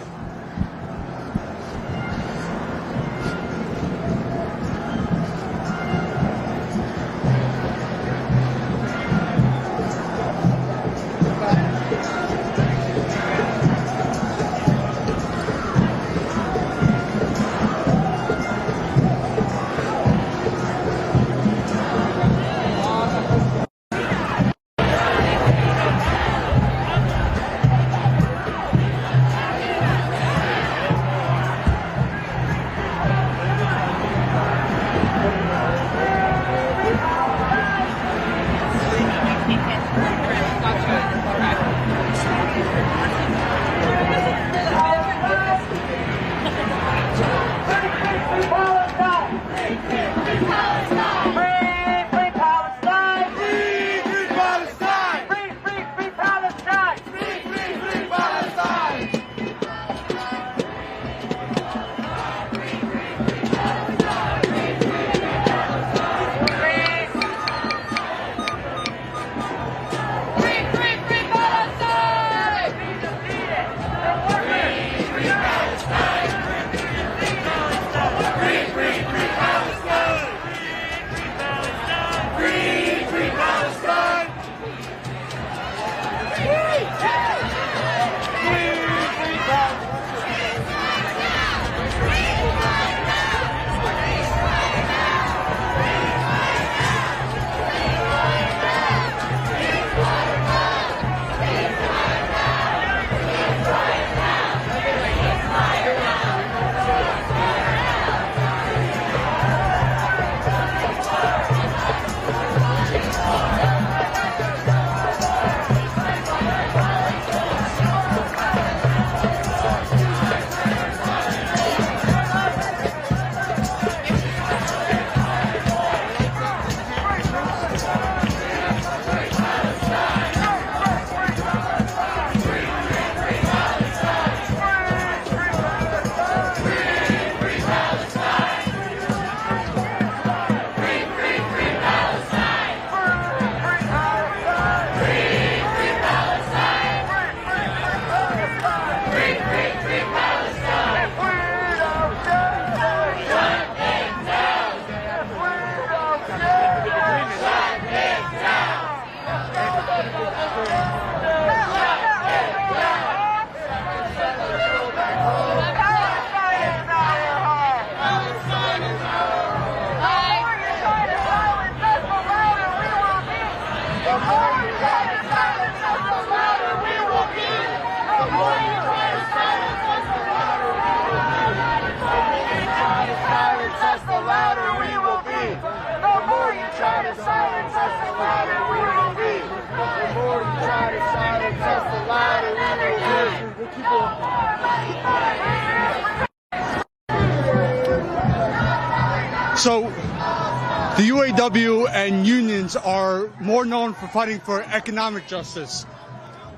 Speaker 1: UAW and unions are more known for fighting for economic justice.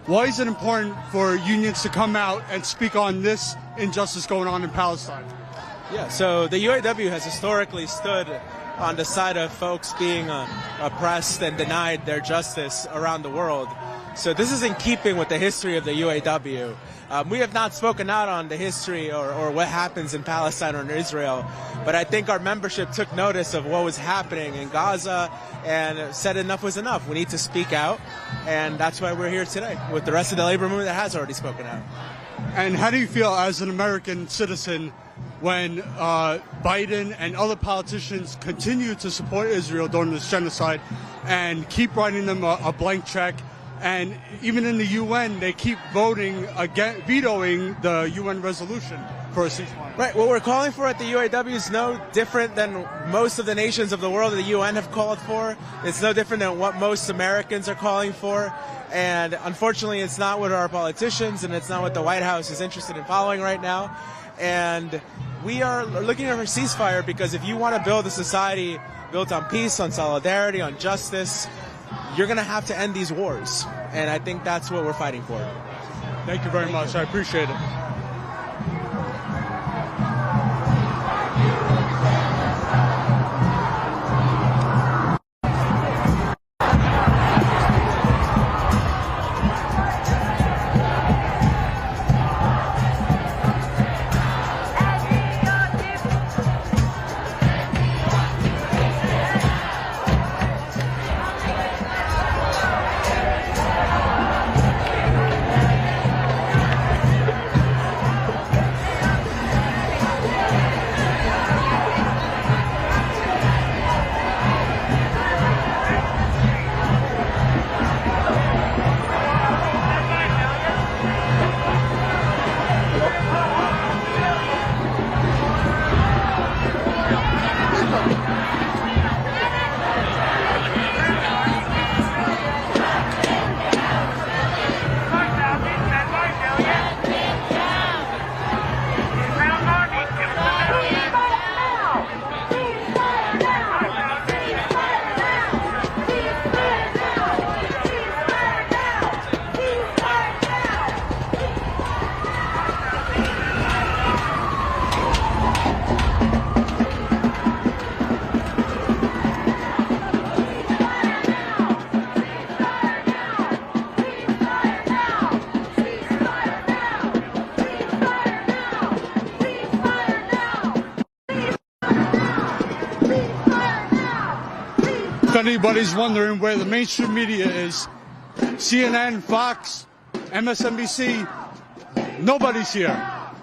Speaker 1: Why is it important for unions to come out and speak on this injustice going on in Palestine?
Speaker 21: Yeah, so the UAW has historically stood on the side of folks being oppressed and denied their justice around the world. So this is in keeping with the history of the UAW. We have not spoken out on the history or what happens in Palestine or in Israel, but I think our membership took notice of what was happening in Gaza and said enough was enough. We need to speak out, and that's why we're here today with the rest of the labor movement that has already spoken out.
Speaker 1: And how do you feel as an American citizen when Biden and other politicians continue to support Israel during this genocide and keep writing them a blank check? And even in the UN, they keep vetoing the UN resolution for a ceasefire.
Speaker 21: Right. What we're calling for at the UAW is no different than most of the nations of the world that the UN have called for. It's no different than what most Americans are calling for. And unfortunately, it's not what our politicians and it's not what the White House is interested in following right now. And we are looking for a ceasefire because if you want to build a society built on peace, on solidarity, on justice, you're going to have to end these wars. And I think that's what we're fighting for.
Speaker 1: Thank you very much. I appreciate it. If anybody's wondering where the mainstream media is, CNN, Fox, MSNBC, nobody's here.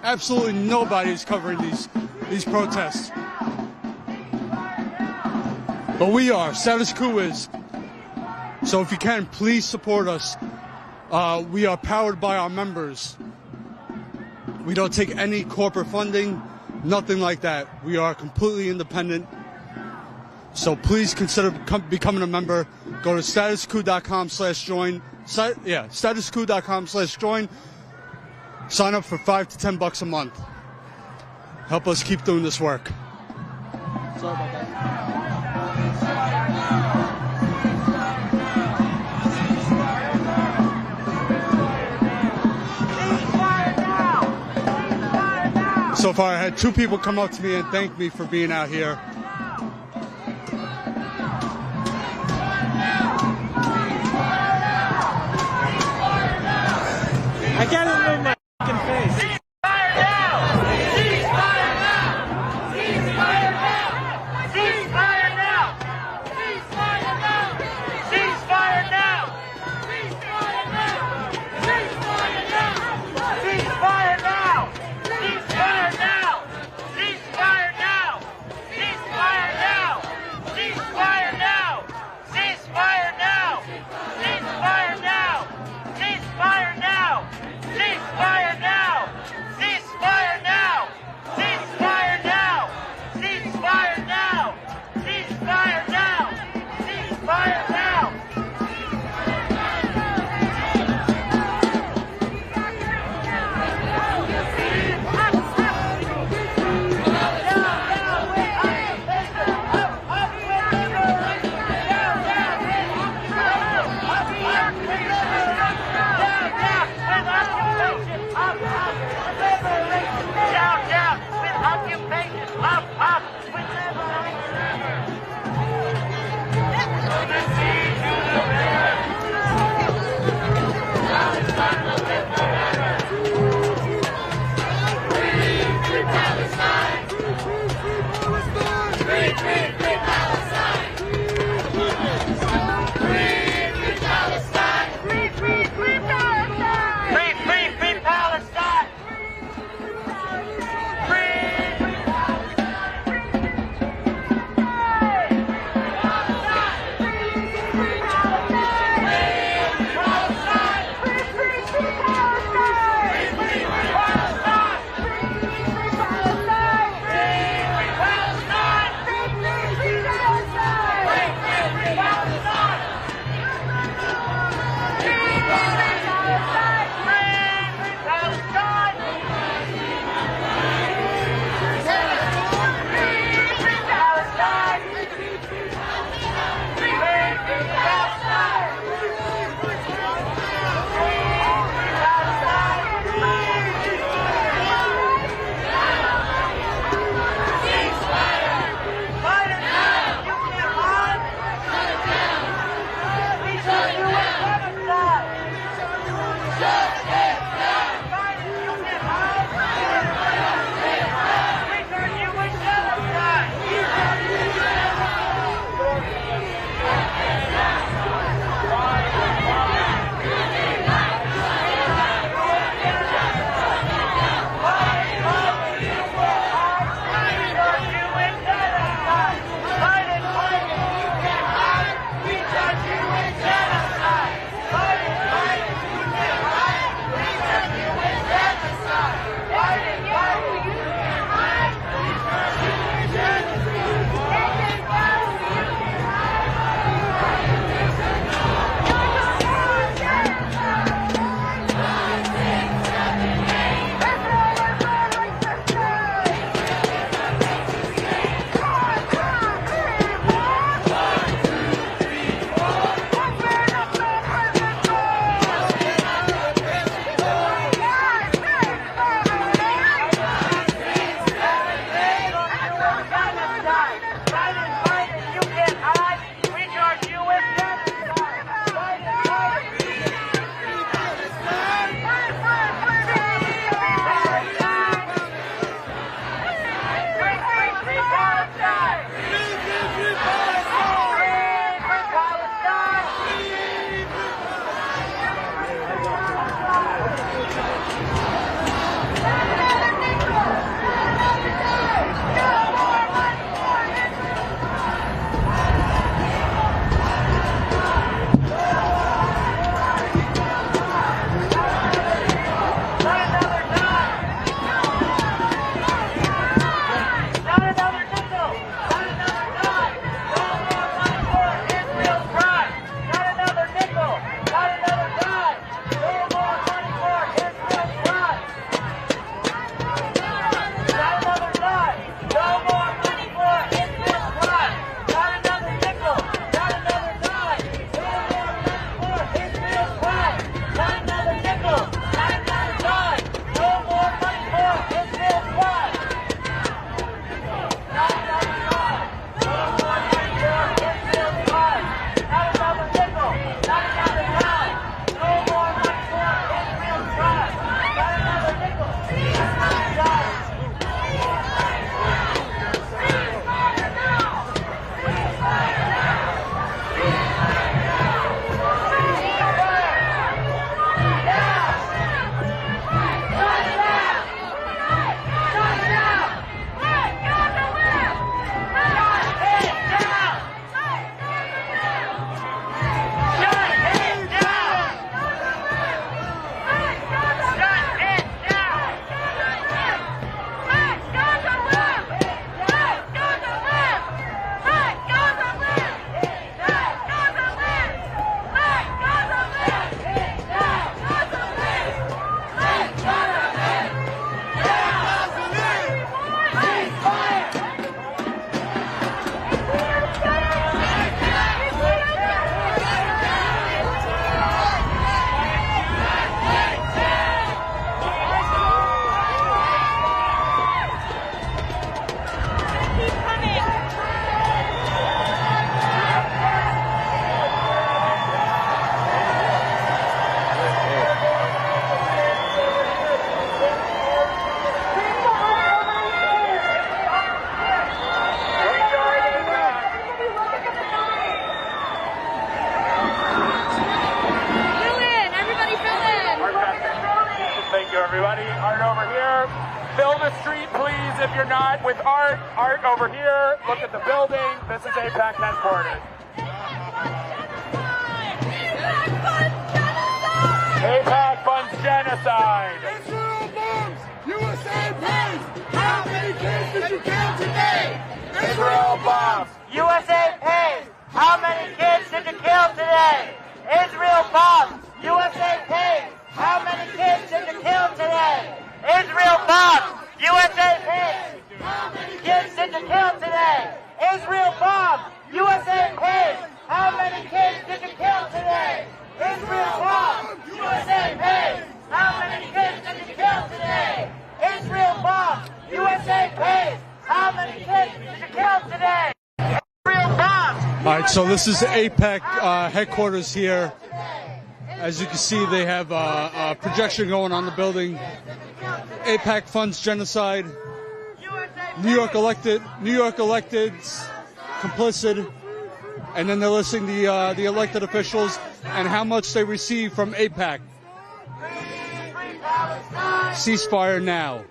Speaker 1: Absolutely nobody's covering these protests. But we are. Status Coup is. So if you can, please support us. We are powered by our members. We don't take any corporate funding, nothing like that. We are completely independent. So please consider becoming a member. Go to StatusCoup.com/join. StatusCoup.com/join. Sign up for $5 to $10 a month. Help us keep doing this work. Sorry about that. So far, I had 2 people come up to me and thank me for being out here.
Speaker 21: I can't even move my fucking face.
Speaker 12: Ceasefire now! Ceasefire now! Ceasefire now! Ceasefire now! Ceasefire now! Ceasefire now! Ceasefire now! Ceasefire now! Ceasefire now! Ceasefire now! Ceasefire now! Ceasefire now! Ceasefire now! Ceasefire now! Ceasefire now! Ceasefire now! Ceasefire
Speaker 15: everybody. Art over here. Fill the street, please, if you're not, with art. Art over here. Look at the building. This is AIPAC headquarters. AIPAC funds genocide.
Speaker 8: Israel bombs. USA pays. How many kids did you kill today?
Speaker 15: Israel bombs.
Speaker 12: USA pays. How many kids did you kill today? Israel bombs. USA pays. How many kids did you kill today? Israel bombs. USA pays. How many kids did you kill today? Israel bombs. USA pays. How many kids did you kill today? Israel bombs. USA pays. How many kids did you kill today? Israel bombs. USA pays. How many kids did you kill today? Israel bombs.
Speaker 1: All right, so this is AIPAC headquarters here. As you can see, they have a projection going on the building. AIPAC funds genocide. New York electeds complicit, and then they're listing the elected officials and how much they receive from AIPAC. Ceasefire now.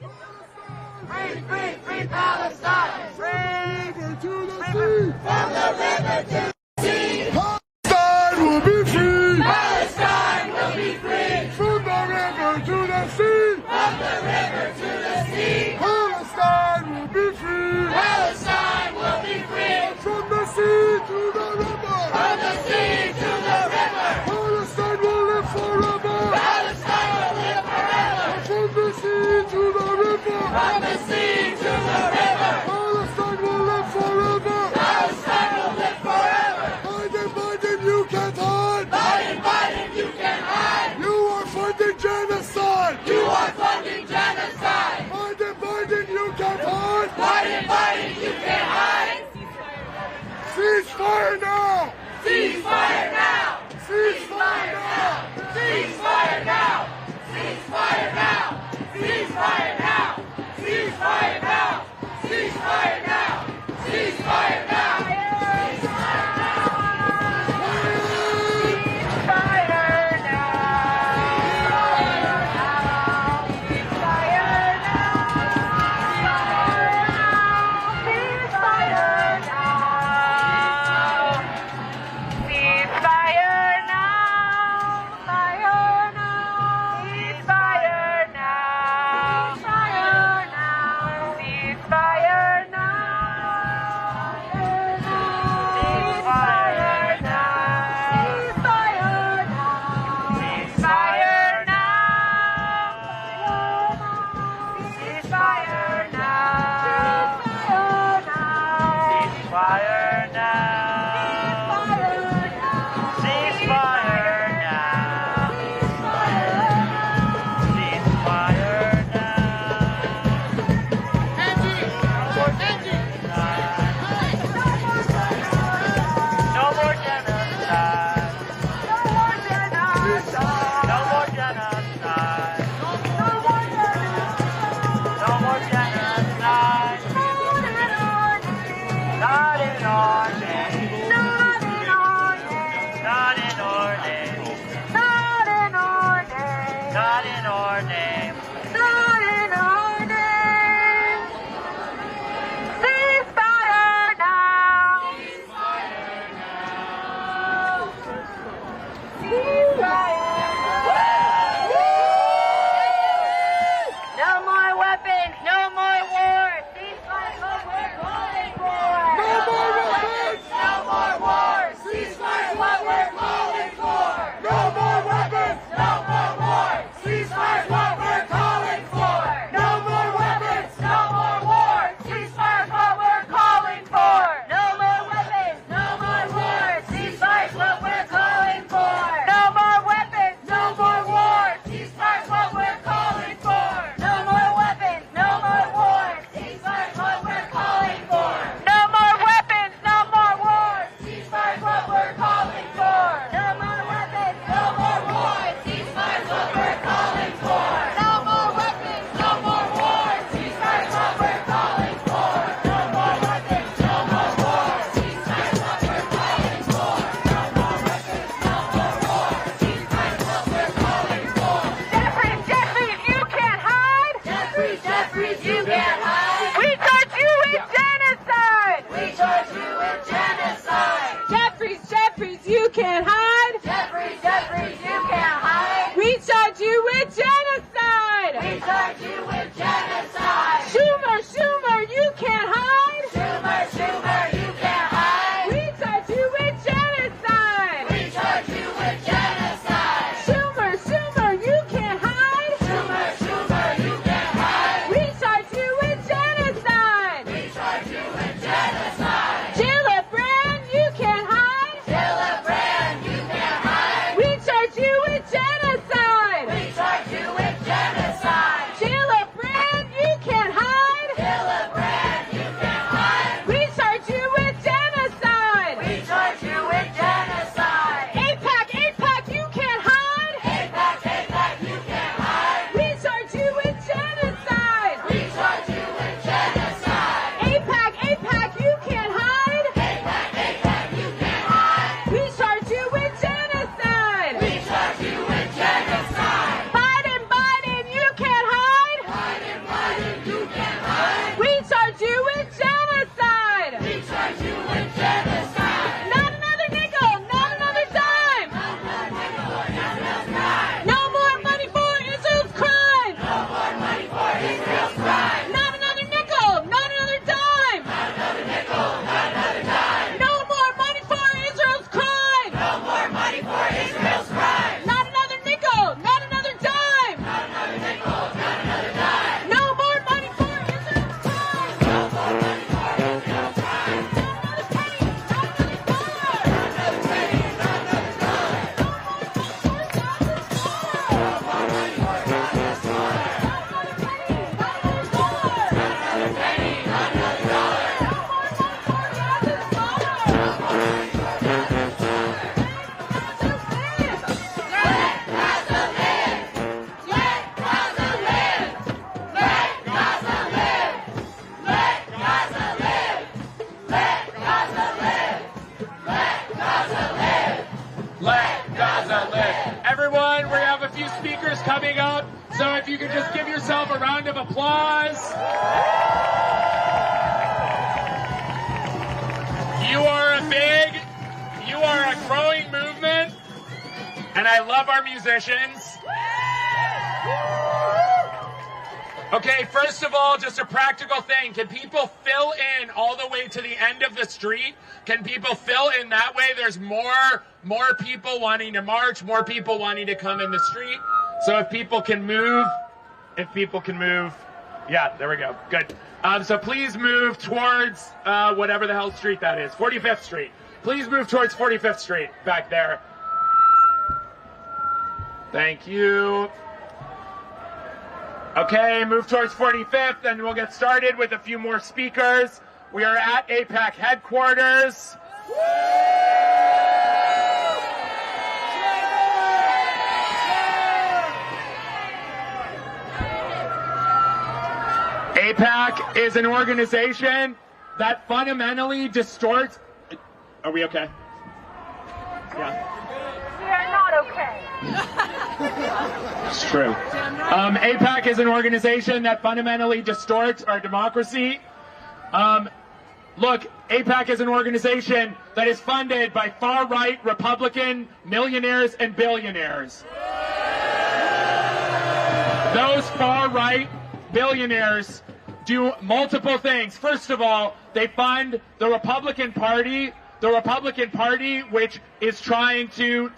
Speaker 12: Free Palestine! Free
Speaker 8: to the sea!
Speaker 12: From the river to the sea!
Speaker 8: Palestine will be free!
Speaker 12: Palestine will be free!
Speaker 8: From the river to the sea!
Speaker 12: From the river to the sea!
Speaker 8: Palestine will be free!
Speaker 12: Palestine will be free!
Speaker 8: From the sea to the river!
Speaker 12: From the sea to the river!
Speaker 8: Palestine will live forever!
Speaker 12: Palestine will live forever!
Speaker 8: From the sea to the river!
Speaker 12: From the sea to the river!
Speaker 8: Palestine will live forever!
Speaker 12: Palestine will live forever!
Speaker 8: Biden, Biden, you can't hide!
Speaker 12: Biden, Biden, you can't hide!
Speaker 8: You are funding genocide!
Speaker 12: You are funding genocide!
Speaker 8: Biden, Biden, you can't hide!
Speaker 12: Biden, Biden, you can't hide!
Speaker 8: Ceasefire now!
Speaker 12: Ceasefire now!
Speaker 8: Ceasefire now!
Speaker 12: Ceasefire now! Ceasefire now! Ceasefire now! Ceasefire now! Ceasefire now! Ceasefire now! Ceasefire now!
Speaker 8: Ceasefire is what we're
Speaker 14: with genocide!
Speaker 10: We charge you with genocide!
Speaker 14: Schumer, Schumer, you can't hide!
Speaker 10: Schumer, Schumer, you can't hide!
Speaker 14: We charge you with genocide!
Speaker 10: We charge you with genocide!
Speaker 14: Schumer, Schumer, you can't hide!
Speaker 10: Schumer, Schumer, you can't hide!
Speaker 14: We charge you with genocide!
Speaker 10: We charge you with genocide!
Speaker 14: Gillibrand, you can't hide!
Speaker 10: Gillibrand, you can't hide!
Speaker 14: We charge you with genocide!
Speaker 10: We charge you with genocide!
Speaker 14: Gillibrand, you can't hide!
Speaker 10: Gillibrand, you can't hide!
Speaker 14: We charge you with genocide!
Speaker 10: We charge you with genocide!
Speaker 14: AIPAC, AIPAC, you can't hide!
Speaker 10: AIPAC, AIPAC, you can't hide!
Speaker 14: We charge you with genocide!
Speaker 10: We charge you with genocide!
Speaker 14: AIPAC, AIPAC, you can't hide!
Speaker 10: AIPAC, AIPAC, you can't hide!
Speaker 14: We charge you with genocide!
Speaker 10: We charge you with genocide!
Speaker 14: Biden, Biden, you can't hide!
Speaker 10: Biden, Biden, you can't hide!
Speaker 14: We charge you with genocide!
Speaker 10: We charge you with genocide!
Speaker 14: Not another nickel, not another dime! No more money for Israel's crime!
Speaker 10: No more money for Israel's crime!
Speaker 14: Not another nickel, not another dime!
Speaker 10: Not another nickel, not another dime!
Speaker 14: No more money for Israel's crime!
Speaker 10: No more money for Israel's crime!
Speaker 14: Not another nickel, not another dime!
Speaker 10: Not another nickel, not another dime!
Speaker 14: No more money for Israel's crime!
Speaker 10: No more money for Israel's crime!
Speaker 14: Not another penny, not another dollar!
Speaker 10: Not another penny, not another dollar!
Speaker 14: No more money for Gaza's dollar!
Speaker 10: No more money for Gaza's dollar!
Speaker 14: Not another penny, not another dollar!
Speaker 10: Not another penny, not another dollar!
Speaker 14: No more money for Gaza's dollar!
Speaker 10: Let Gaza live! Let Gaza live! Let Gaza live! Let Gaza live! Let Gaza live!
Speaker 15: Let Gaza live. Everyone, we have a few speakers coming up, so if you could just give yourself a round of applause. You are a growing movement, and I love our musicians. Okay, first of all, just a practical thing. Can people fill in all the way to the end of the street? Can people fill in that way? There's more people wanting to march, more people wanting to come in the street. So if people can move, yeah, there we go, good. So please move towards whatever the hell street that is, 45th Street. Please move towards 45th Street, back there. Thank you. Okay, move towards 45th, and we'll get started with a few more speakers. We are at AIPAC headquarters. AIPAC is an organization that fundamentally distorts... Are we okay? Yeah.
Speaker 14: We are not okay.
Speaker 15: It's true. AIPAC is an organization that fundamentally distorts our democracy. Look, AIPAC is an organization that is funded by far-right Republican millionaires and billionaires. Those far-right billionaires do multiple things. First of all, they fund the Republican Party, which is trying to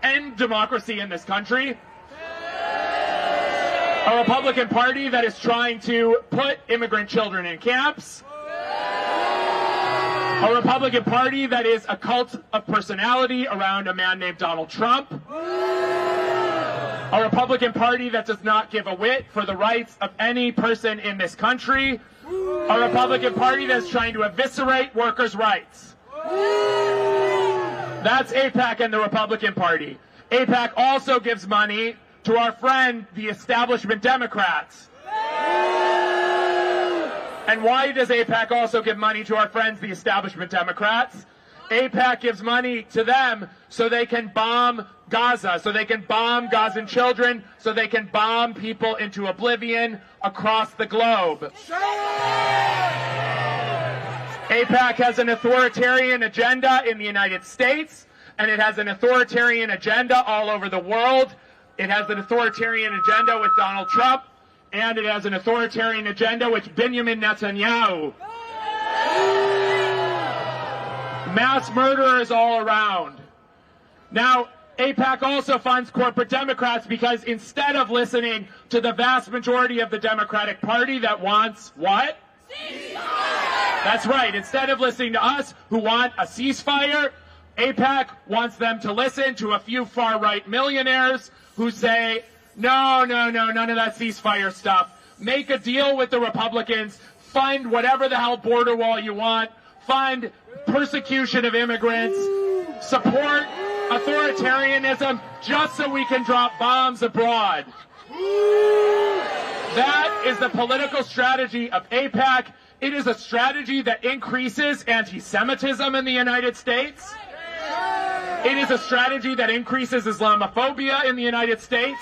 Speaker 15: end democracy in this country. A Republican Party that is trying to put immigrant children in camps. A Republican Party that is a cult of personality around a man named Donald Trump. A Republican Party that does not give a whit for the rights of any person in this country. A Republican Party that's trying to eviscerate workers' rights. That's AIPAC and the Republican Party. AIPAC also gives money to our friend, the establishment Democrats. And why does AIPAC also give money to our friends, the establishment Democrats? AIPAC gives money to them so they can bomb Gaza, so they can bomb Gazan children, so they can bomb people into oblivion across the globe. AIPAC has an authoritarian agenda in the United States, and it has an authoritarian agenda all over the world. It has an authoritarian agenda with Donald Trump, and it has an authoritarian agenda with Benjamin Netanyahu. Mass murderers all around. Now, AIPAC also funds corporate Democrats because instead of listening to the vast majority of the Democratic Party that wants what? Ceasefire! That's right. Instead of listening to us who want a ceasefire, AIPAC wants them to listen to a few far-right millionaires who say, no, none of that ceasefire stuff. Make a deal with the Republicans, fund whatever the hell border wall you want, fund persecution of immigrants, support authoritarianism just so we can drop bombs abroad. That is the political strategy of AIPAC. It is a strategy that increases anti-Semitism in the United States. It is a strategy that increases Islamophobia in the United States.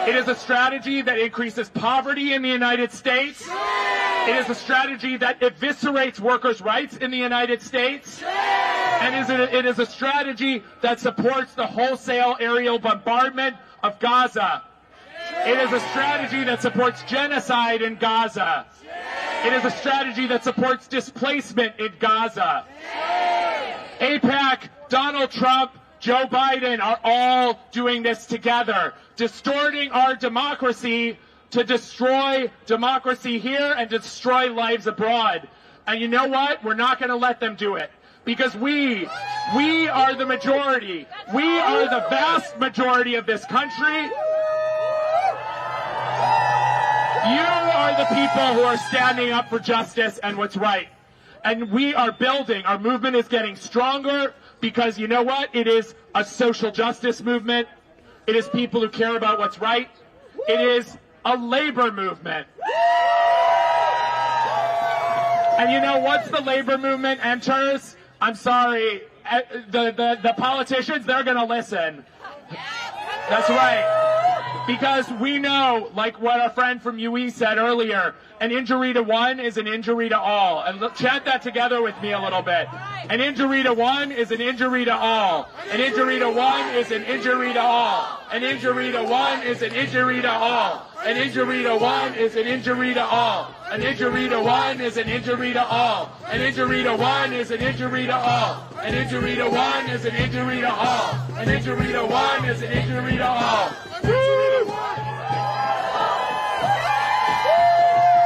Speaker 15: It is a strategy that increases poverty in the United States. It is a strategy that eviscerates workers' rights in the United States. And it is a strategy that supports the wholesale aerial bombardment of Gaza. It is a strategy that supports genocide in Gaza. It is a strategy that supports displacement in Gaza. AIPAC, Donald Trump, Joe Biden are all doing this together, distorting our democracy to destroy democracy here and destroy lives abroad. And you know what? We're not going to let them do it. Because we are the majority. We are the vast majority of this country. You are the people who are standing up for justice and what's right. And we are building. Our movement is getting stronger because you know what? It is a social justice movement. It is people who care about what's right. It is a labor movement. And you know, once the labor movement enters, I'm sorry, the politicians, they're going to listen. That's right. Because we know, like what our friend from UE said earlier, an injury to one is an injury to all. And chant that together with me a little bit. An injury to one is an injury to all. An injury to one is an injury to all. An injury to one is an injury to all. An injury to one is an injury to all. An injury to one is an injury to all. An injury to one is an injury to all. An injury to one is an injury to all. An injury to one is an injury to all.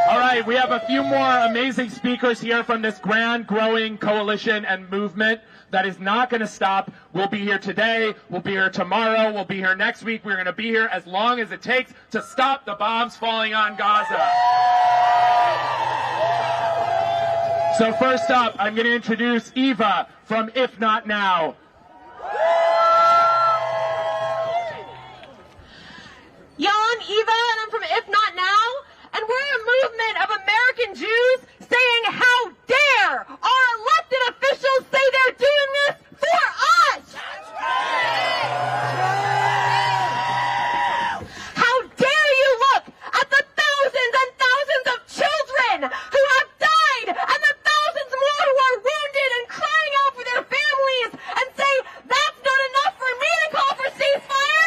Speaker 15: All right, we have a few more amazing speakers here from this grand growing coalition and movement that is not going to stop. We'll be here today, we'll be here tomorrow, we'll be here next week. We're going to be here as long as it takes to stop the bombs falling on Gaza. So first up, I'm going to introduce Eva from If Not Now.
Speaker 14: Yeah, I'm Eva, and I'm from If Not Now, and we're a movement of American Jews saying, how dare our elected officials say they're doing this for us! That's right! How dare you look at the thousands and thousands of children who have died, and the thousands more who are wounded and crying out for their families, and say, that's not enough for me to call for ceasefire!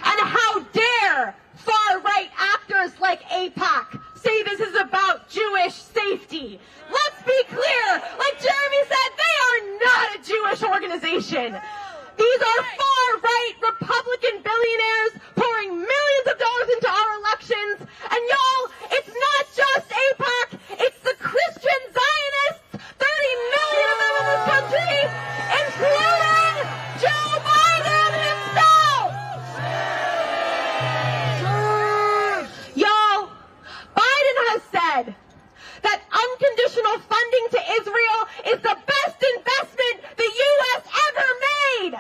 Speaker 14: And how dare far-right actors like AIPAC say this is about Jewish safety? Let's be clear, like Jeremy said, they are not a Jewish organization. These are far-right Republican billionaires pouring millions of dollars into our elections. And y'all, it's not just AIPAC, it's the Christian Zionists, 30 million of them in this country, including Joe Biden himself. Y'all, Biden has said that unconditional funding to Israel is the best investment the U.S. ever made.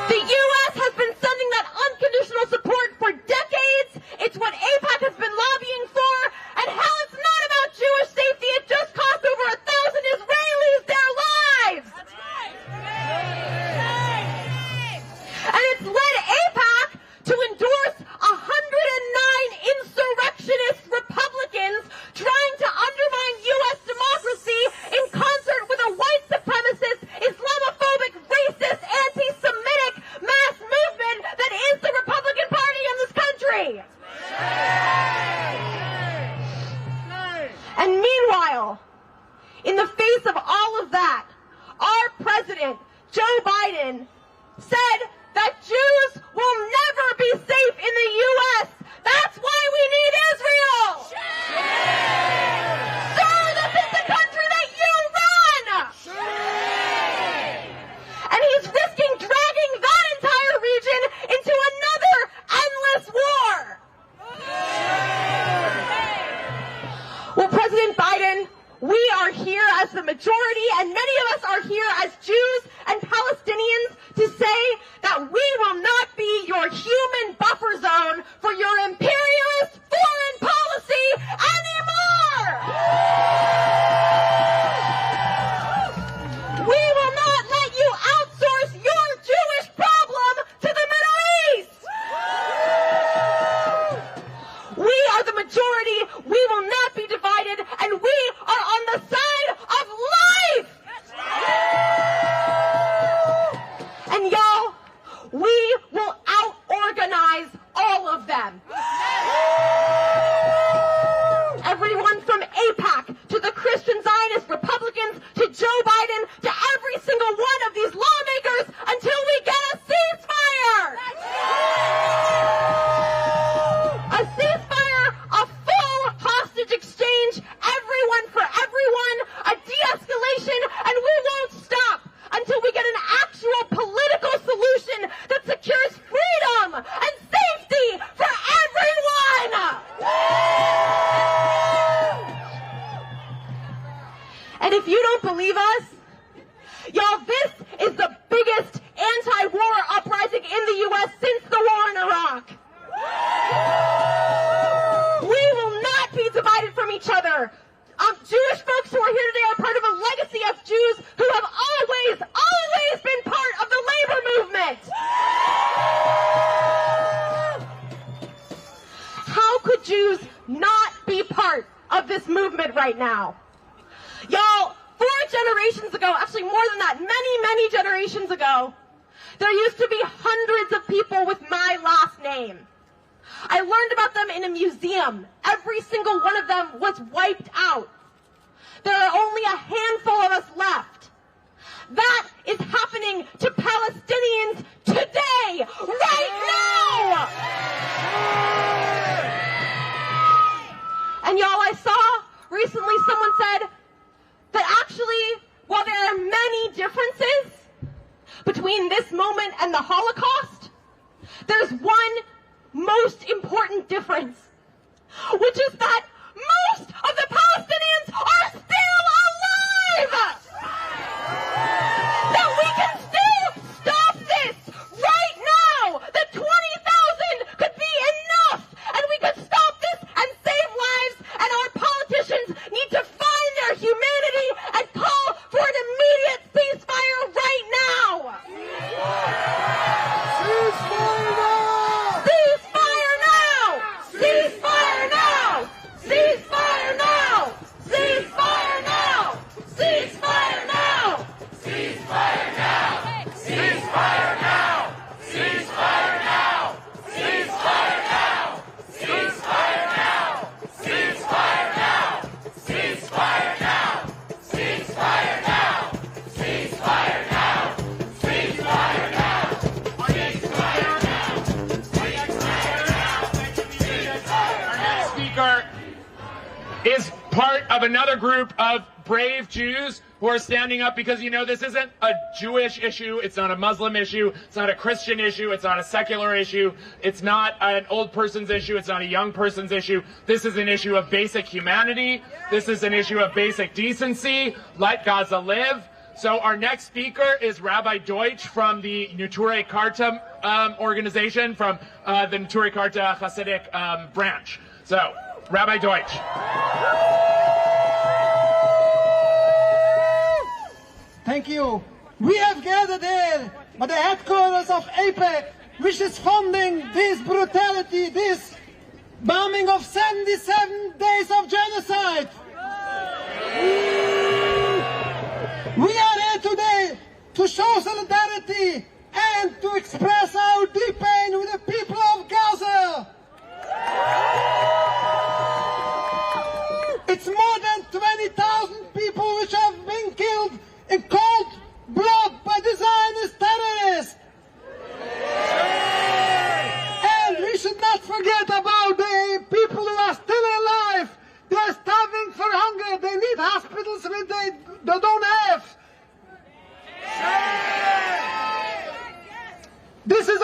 Speaker 14: The Joe Biden said that Jews will never be safe in the U.S. That's why we need Israel! Sir, this is the country that you run! And he's risking dragging that entire region into another endless war! Well, President Biden, we are here as the majority, and many of us are here as Jews and Palestinians to say that we will not be your human buffer zone for your imperialist foreign policy anymore! We will not let you outsource your Jewish problem to the Middle East! We are the majority, we will not be divided, and we are on the side of life! And y'all, we will out-organize all of them. Everyone from AIPAC to the Christian Zionist Republicans to Joe Biden to every single one of these lawmakers until we get a ceasefire! A ceasefire, a full hostage exchange, everyone for everyone, a de-escalation, and we won't stop until we get an actual political solution that secures freedom and safety for everyone! And if you don't believe us, y'all, this is the biggest anti-war uprising in the U.S. since the war in Iraq. We will not be divided from each other. Jewish folks who are here today are part of a legacy of Jews who have always been part of the labor movement. How could Jews not be part of this movement right now? Y'all, 4 generations ago, actually more than that, many generations ago, there used to be hundreds of people with my last name. I learned about them in a museum. Every single one of them was wiped out. There are only a handful of us left. That is happening to Palestinians today, right now! And y'all, I saw recently someone said that actually, while there are many differences between this moment and the Holocaust, there's one most important difference, which is that most of the Palestinians are still alive! That we can still stop this right now! That 20,000 could be enough! And we could stop this and save lives! And our politicians need to find their humanity and call for an immediate ceasefire right now! Ceasefire now! Ceasefire now! Ceasefire now! Ceasefire now! Ceasefire now! Ceasefire now! Ceasefire now! Ceasefire now! Ceasefire now! Ceasefire now! Ceasefire now! Ceasefire now! Ceasefire now! Ceasefire now! Ceasefire now! Ceasefire now!
Speaker 15: Our next speaker is part of another group of brave Jews who are standing up because, you know, this isn't a Jewish issue, it's not a Muslim issue, it's not a Christian issue, it's not a secular issue, it's not an old person's issue, it's not a young person's issue. This is an issue of basic humanity. This is an issue of basic decency. Let Gaza live. So our next speaker is Rabbi Deutsch from the Neturei Karta organization, from the Neturei Karta Hasidic branch. So, Rabbi Deutsch.
Speaker 5: Thank you. We have gathered here at the headquarters of AIPAC, which is funding this brutality, this bombing of 77 days of genocide. We are here today to show solidarity and to express our deep pain with the people of Gaza. It's more than 20,000 people which have been killed in cold blood by the Zionists.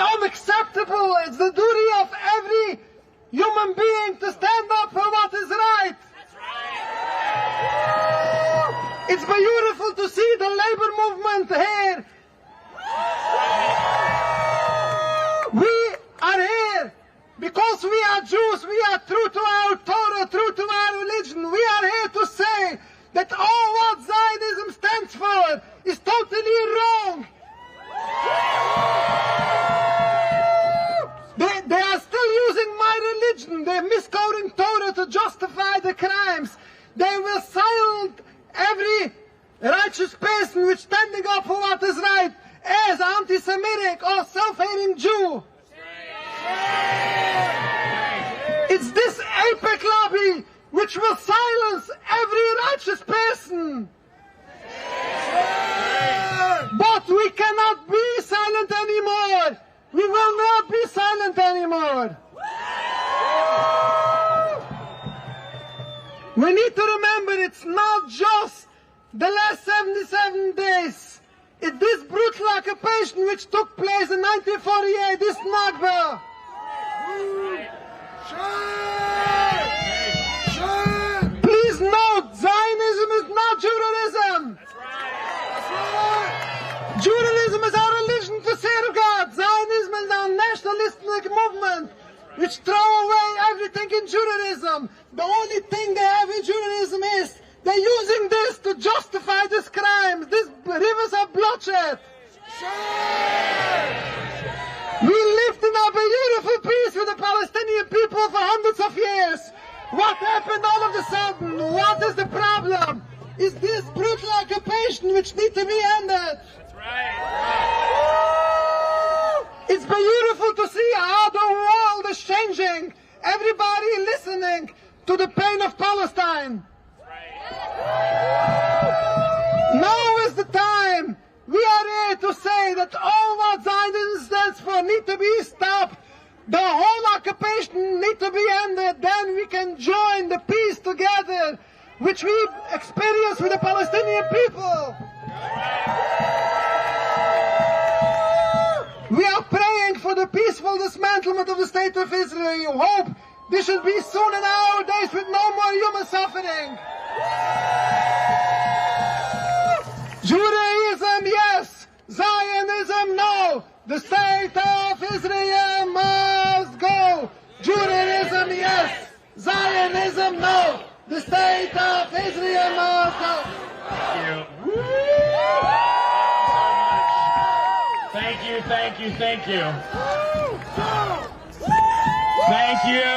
Speaker 5: unacceptable. It's the duty of every human being to stand up for what is right.
Speaker 10: That's right.
Speaker 5: It's beautiful to see the labor movement here. We are here because we are Jews. We are true to our Torah, true to our religion. We are here to say that all what Zionism stands for is totally wrong. They are still using my religion. They're misquoting Torah to justify the crimes. They will silence every righteous person which standing up for what is right as anti-Semitic or self-hating Jew. It's this AIPAC lobby which will silence every righteous person. But we cannot be silent anymore. We will not be silent anymore. We need to remember it's not just the last 77 days. It's this brutal occupation which took place in 1948, this Nakba. Please note, Zionism is not Judaism. Judaism is our religion to serve God. Zionism is our nationalistic movement which throw away everything in Judaism. The only thing they have in Judaism is they're using this to justify these crimes, these rivers of bloodshed. We lived in a beautiful peace with the Palestinian people for hundreds of years. What happened all of a sudden? What is the problem? Is this brutal occupation which needs to be ended? That's right. It's beautiful to see how the world is changing. Everybody listening to the pain of Palestine. Now is the time. We are here to say that all what Zionism stands for need to be stopped. The whole occupation need to be ended. Then we can join the peace together, which we experience with the Palestinian people. We are praying for the peaceful dismantlement of the state of Israel. We hope this should be soon in our days with no more human suffering. Judaism, yes. Zionism, no. The state of Israel must go. Judaism, yes. Zionism, no. The state of Israel must go.
Speaker 15: Thank you. Thank you, thank you, thank you. Thank you.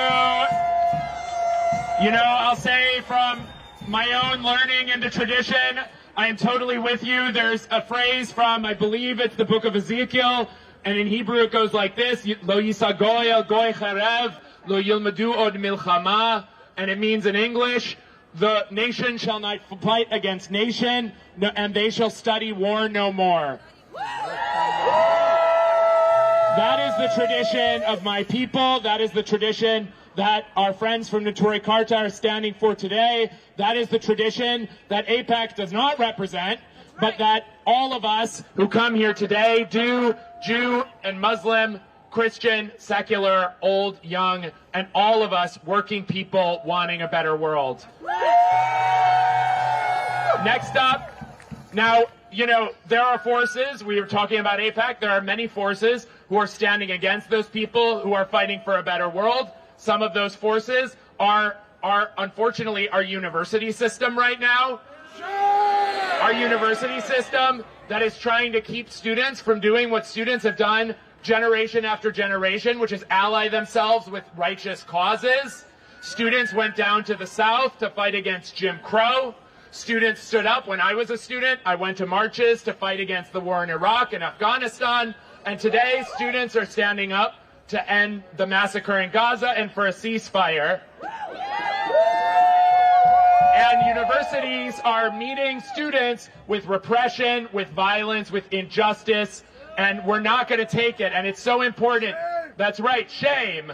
Speaker 15: You know, I'll say from my own learning and the tradition, I am totally with you. There's a phrase from, I believe it's the book of Ezekiel, and in Hebrew it goes like this, Lo yisa goy el goy cherev, lo yilmadu od milchama, and it means in English, the nation shall not fight against nation, and they shall study war no more. That is the tradition of my people. That is the tradition that our friends from Neturei Karta are standing for today. That is the tradition that AIPAC does not represent, but that all of us who come here today do, Jew and Muslim, Christian, secular, old, young, and all of us working people wanting a better world. Next up, now, you know, there are forces, we were talking about AIPAC, there are many forces who are standing against those people who are fighting for a better world. Some of those forces are unfortunately our university system right now. Our university system that is trying to keep students from doing what students have done generation after generation, which is ally themselves with righteous causes. Students went down to the South to fight against Jim Crow. Students stood up. When I was a student, I went to marches to fight against the war in Iraq and Afghanistan. And today, students are standing up to end the massacre in Gaza and for a ceasefire. And universities are meeting students with repression, with violence, with injustice, and we're not going to take it. And it's so important. That's right, shame.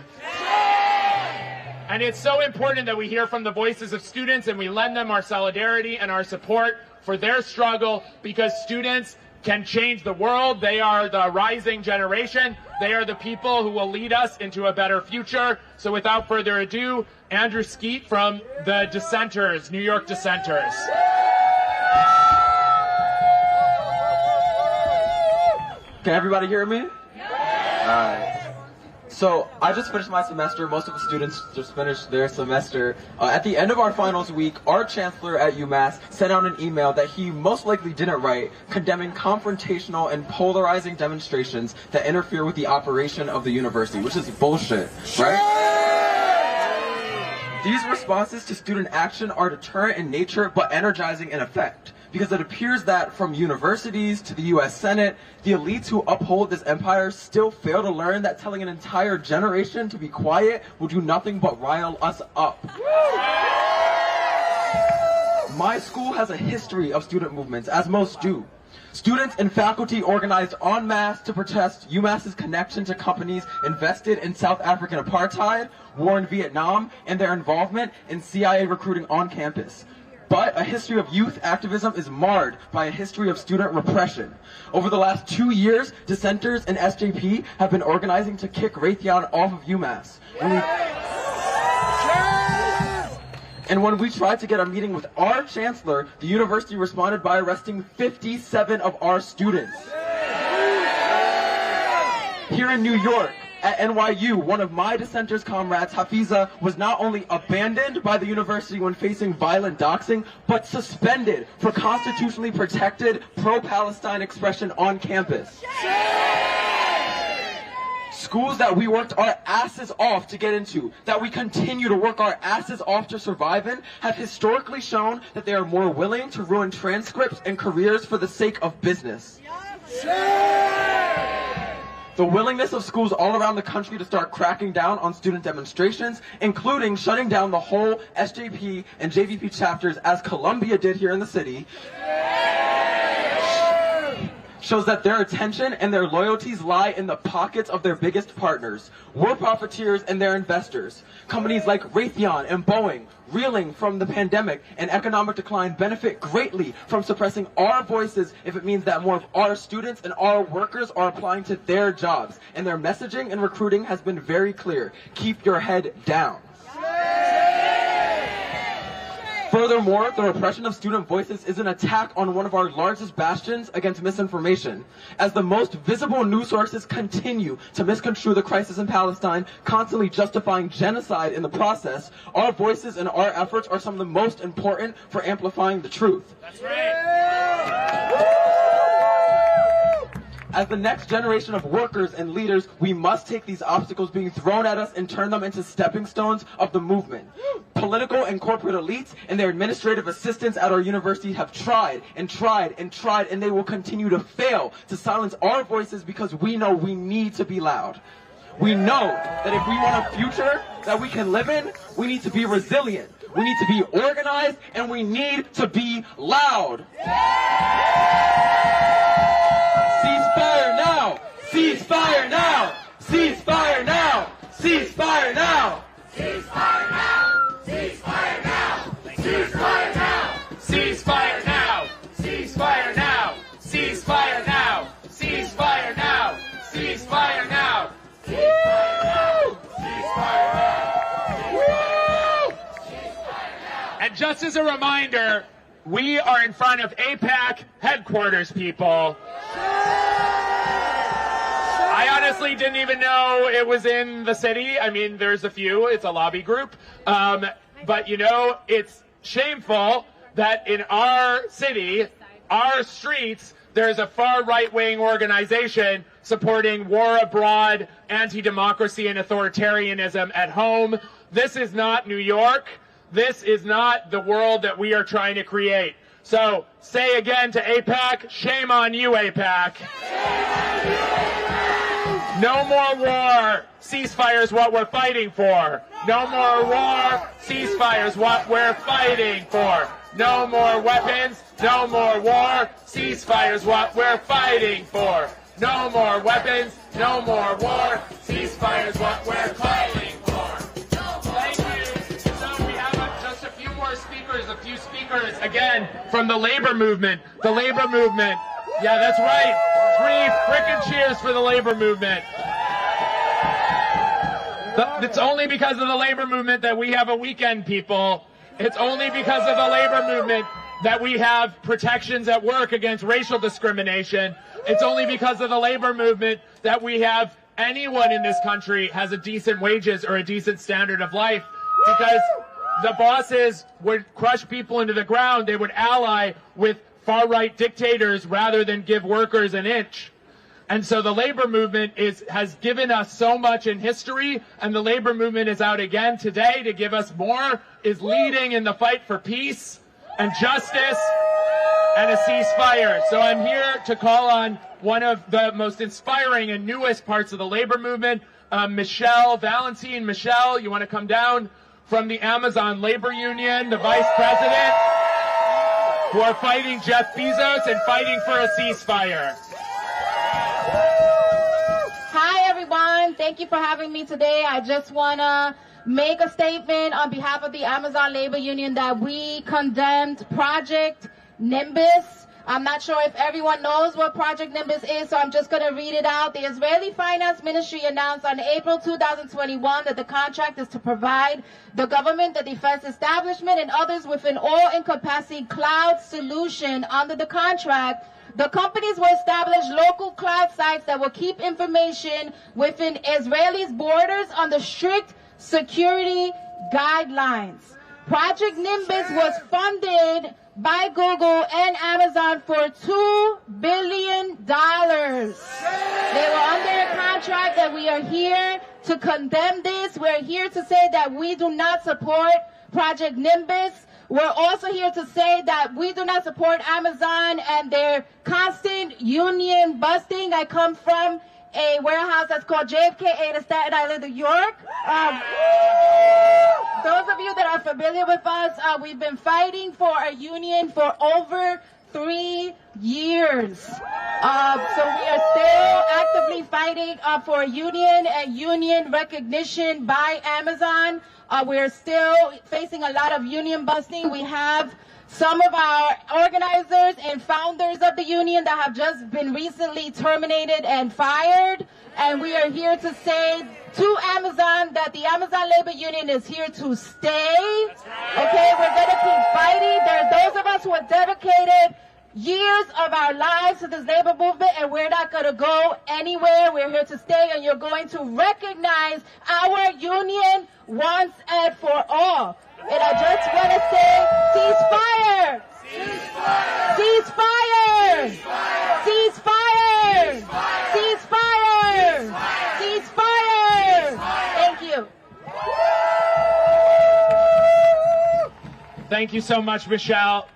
Speaker 15: And it's so important that we hear from the voices of students and we lend them our solidarity and our support. for their struggle, because students can change the world. They are the rising generation. They are the people who will lead us into a better future. So without further ado, Andrew Skeet from the Dissenters, New York Dissenters.
Speaker 6: Can everybody hear me? Alright. So, I just finished my semester. Most of the students just finished their semester. At the end of our finals week, our chancellor at UMass sent out an email that he most likely didn't write, condemning confrontational and polarizing demonstrations that interfere with the operation of the university, which is bullshit, right? These responses to student action are deterrent in nature, but energizing in effect. Because it appears that from universities to the U.S. Senate, the elites who uphold this empire still fail to learn that telling an entire generation to be quiet will do nothing but rile us up. My school has a history of student movements, as most do. Students and faculty organized en masse to protest UMass's connection to companies invested in South African apartheid, war in Vietnam, and their involvement in CIA recruiting on campus. But a history of youth activism is marred by a history of student repression. Over the last 2 years, dissenters and SJP have been organizing to kick Raytheon off of UMass. And when we tried to get a meeting with our chancellor, the university responded by arresting 57 of our students. Here in New York, at NYU, one of my dissenters' comrades, Hafiza, was not only abandoned by the university when facing violent doxing, but suspended for constitutionally protected pro-Palestine expression on campus. Schools that we worked our asses off to get into, that we continue to work our asses off to survive in, have historically shown that they are more willing to ruin transcripts and careers for the sake of business. The willingness of schools all around the country to start cracking down on student demonstrations, including shutting down the whole SJP and JVP chapters, as Columbia did here in the city, shows that their attention and their loyalties lie in the pockets of their biggest partners, war profiteers and their investors. Companies like Raytheon and Boeing, reeling from the pandemic and economic decline, benefit greatly from suppressing our voices if it means that more of our students and our workers are applying to their jobs. And their messaging and recruiting has been very clear. Keep your head down. Furthermore, the repression of student voices is an attack on one of our largest bastions against misinformation. As the most visible news sources continue to misconstrue the crisis in Palestine, constantly justifying genocide in the process, our voices and our efforts are some of the most important for amplifying the truth.
Speaker 15: That's right.
Speaker 6: As the next generation of workers and leaders, we must take these obstacles being thrown at us and turn them into stepping stones of the movement. Political and corporate elites and their administrative assistants at our university have tried and tried and tried, and they will continue to fail to silence our voices because we know we need to be loud. We know that if we want a future that we can live in, we need to be resilient. We need to be organized, and we need to be loud. Ceasefire now! Ceasefire now! Ceasefire now! Ceasefire now!
Speaker 10: Ceasefire now! Ceasefire now! Ceasefire now!
Speaker 15: Ceasefire now! Ceasefire now! Ceasefire now! Ceasefire now! Ceasefire now!
Speaker 10: Ceasefire now!
Speaker 15: And just as a reminder, we are in front of AIPAC headquarters, people. I honestly didn't even know it was in the city. I mean, there's a few. It's a lobby group. But, you know, it's shameful that in our city, our streets, there's a far right-wing organization supporting war abroad, anti-democracy, and authoritarianism at home. This is not New York. This is not the world that we are trying to create. So, say again to AIPAC, shame on you, AIPAC. No more war. Ceasefire is what we're fighting for. No more war. Ceasefire is what we're fighting for. No more weapons. No more war. Ceasefire is what we're fighting for. No more weapons. No more war. Ceasefire is what we're fighting for. Thank you. So we have just a few more speakers. few speakers, again, from the labor movement. The labor movement. Yeah, that's right. 3 frickin' cheers for the labor movement. It's only because of the labor movement that we have a weekend, people. It's only because of the labor movement that we have protections at work against racial discrimination. It's only because of the labor movement that we have anyone in this country has a decent wages or a decent standard of life, because the bosses would crush people into the ground. They would ally with far-right dictators rather than give workers an inch. And so the labor movement has given us so much in history, and the labor movement is out again today to give us more, is leading in the fight for peace and justice and a ceasefire. So I'm here to call on one of the most inspiring and newest parts of the labor movement, Michelle Valentine. Michelle, you want to come down from the Amazon Labor Union, the vice president, who are fighting Jeff Bezos and fighting for a ceasefire.
Speaker 7: Hi, everyone. Thank you for having me today. I just want to make a statement on behalf of the Amazon Labor Union that we condemned Project Nimbus. I'm not sure if everyone knows what Project Nimbus is, so I'm just going to read it out. The Israeli Finance Ministry announced on April 2021 that the contract is to provide the government, the defense establishment, and others with an all-encompassing cloud solution. Under the contract, the companies will establish local cloud sites that will keep information within Israelis' borders under strict security guidelines. Project Nimbus was funded by Google and Amazon for $2 billion. They were under a contract, and we are here to condemn this. We're here to say that we do not support Project Nimbus. We're also here to say that we do not support Amazon and their constant union busting. I come from a warehouse that's called JFK in Staten Island, New York. Those of you that are familiar with us, we've been fighting for a union for over 3 years. So we are still actively fighting for a union and union recognition by Amazon. We're still facing a lot of union busting. We have some of our organizers and founders of the union that have just been recently terminated and fired. And we are here to say to Amazon that the Amazon Labor Union is here to stay. Okay, we're going to keep fighting. There are those of us who are dedicated years of our lives to this labor movement, and we're not going to go anywhere. We're here to stay, and you're going to recognize our union once and for all. And I just want to say, ceasefire! Ceasefire! Ceasefire! Ceasefire! Ceasefire! Thank you.
Speaker 15: Thank you so much, Michelle.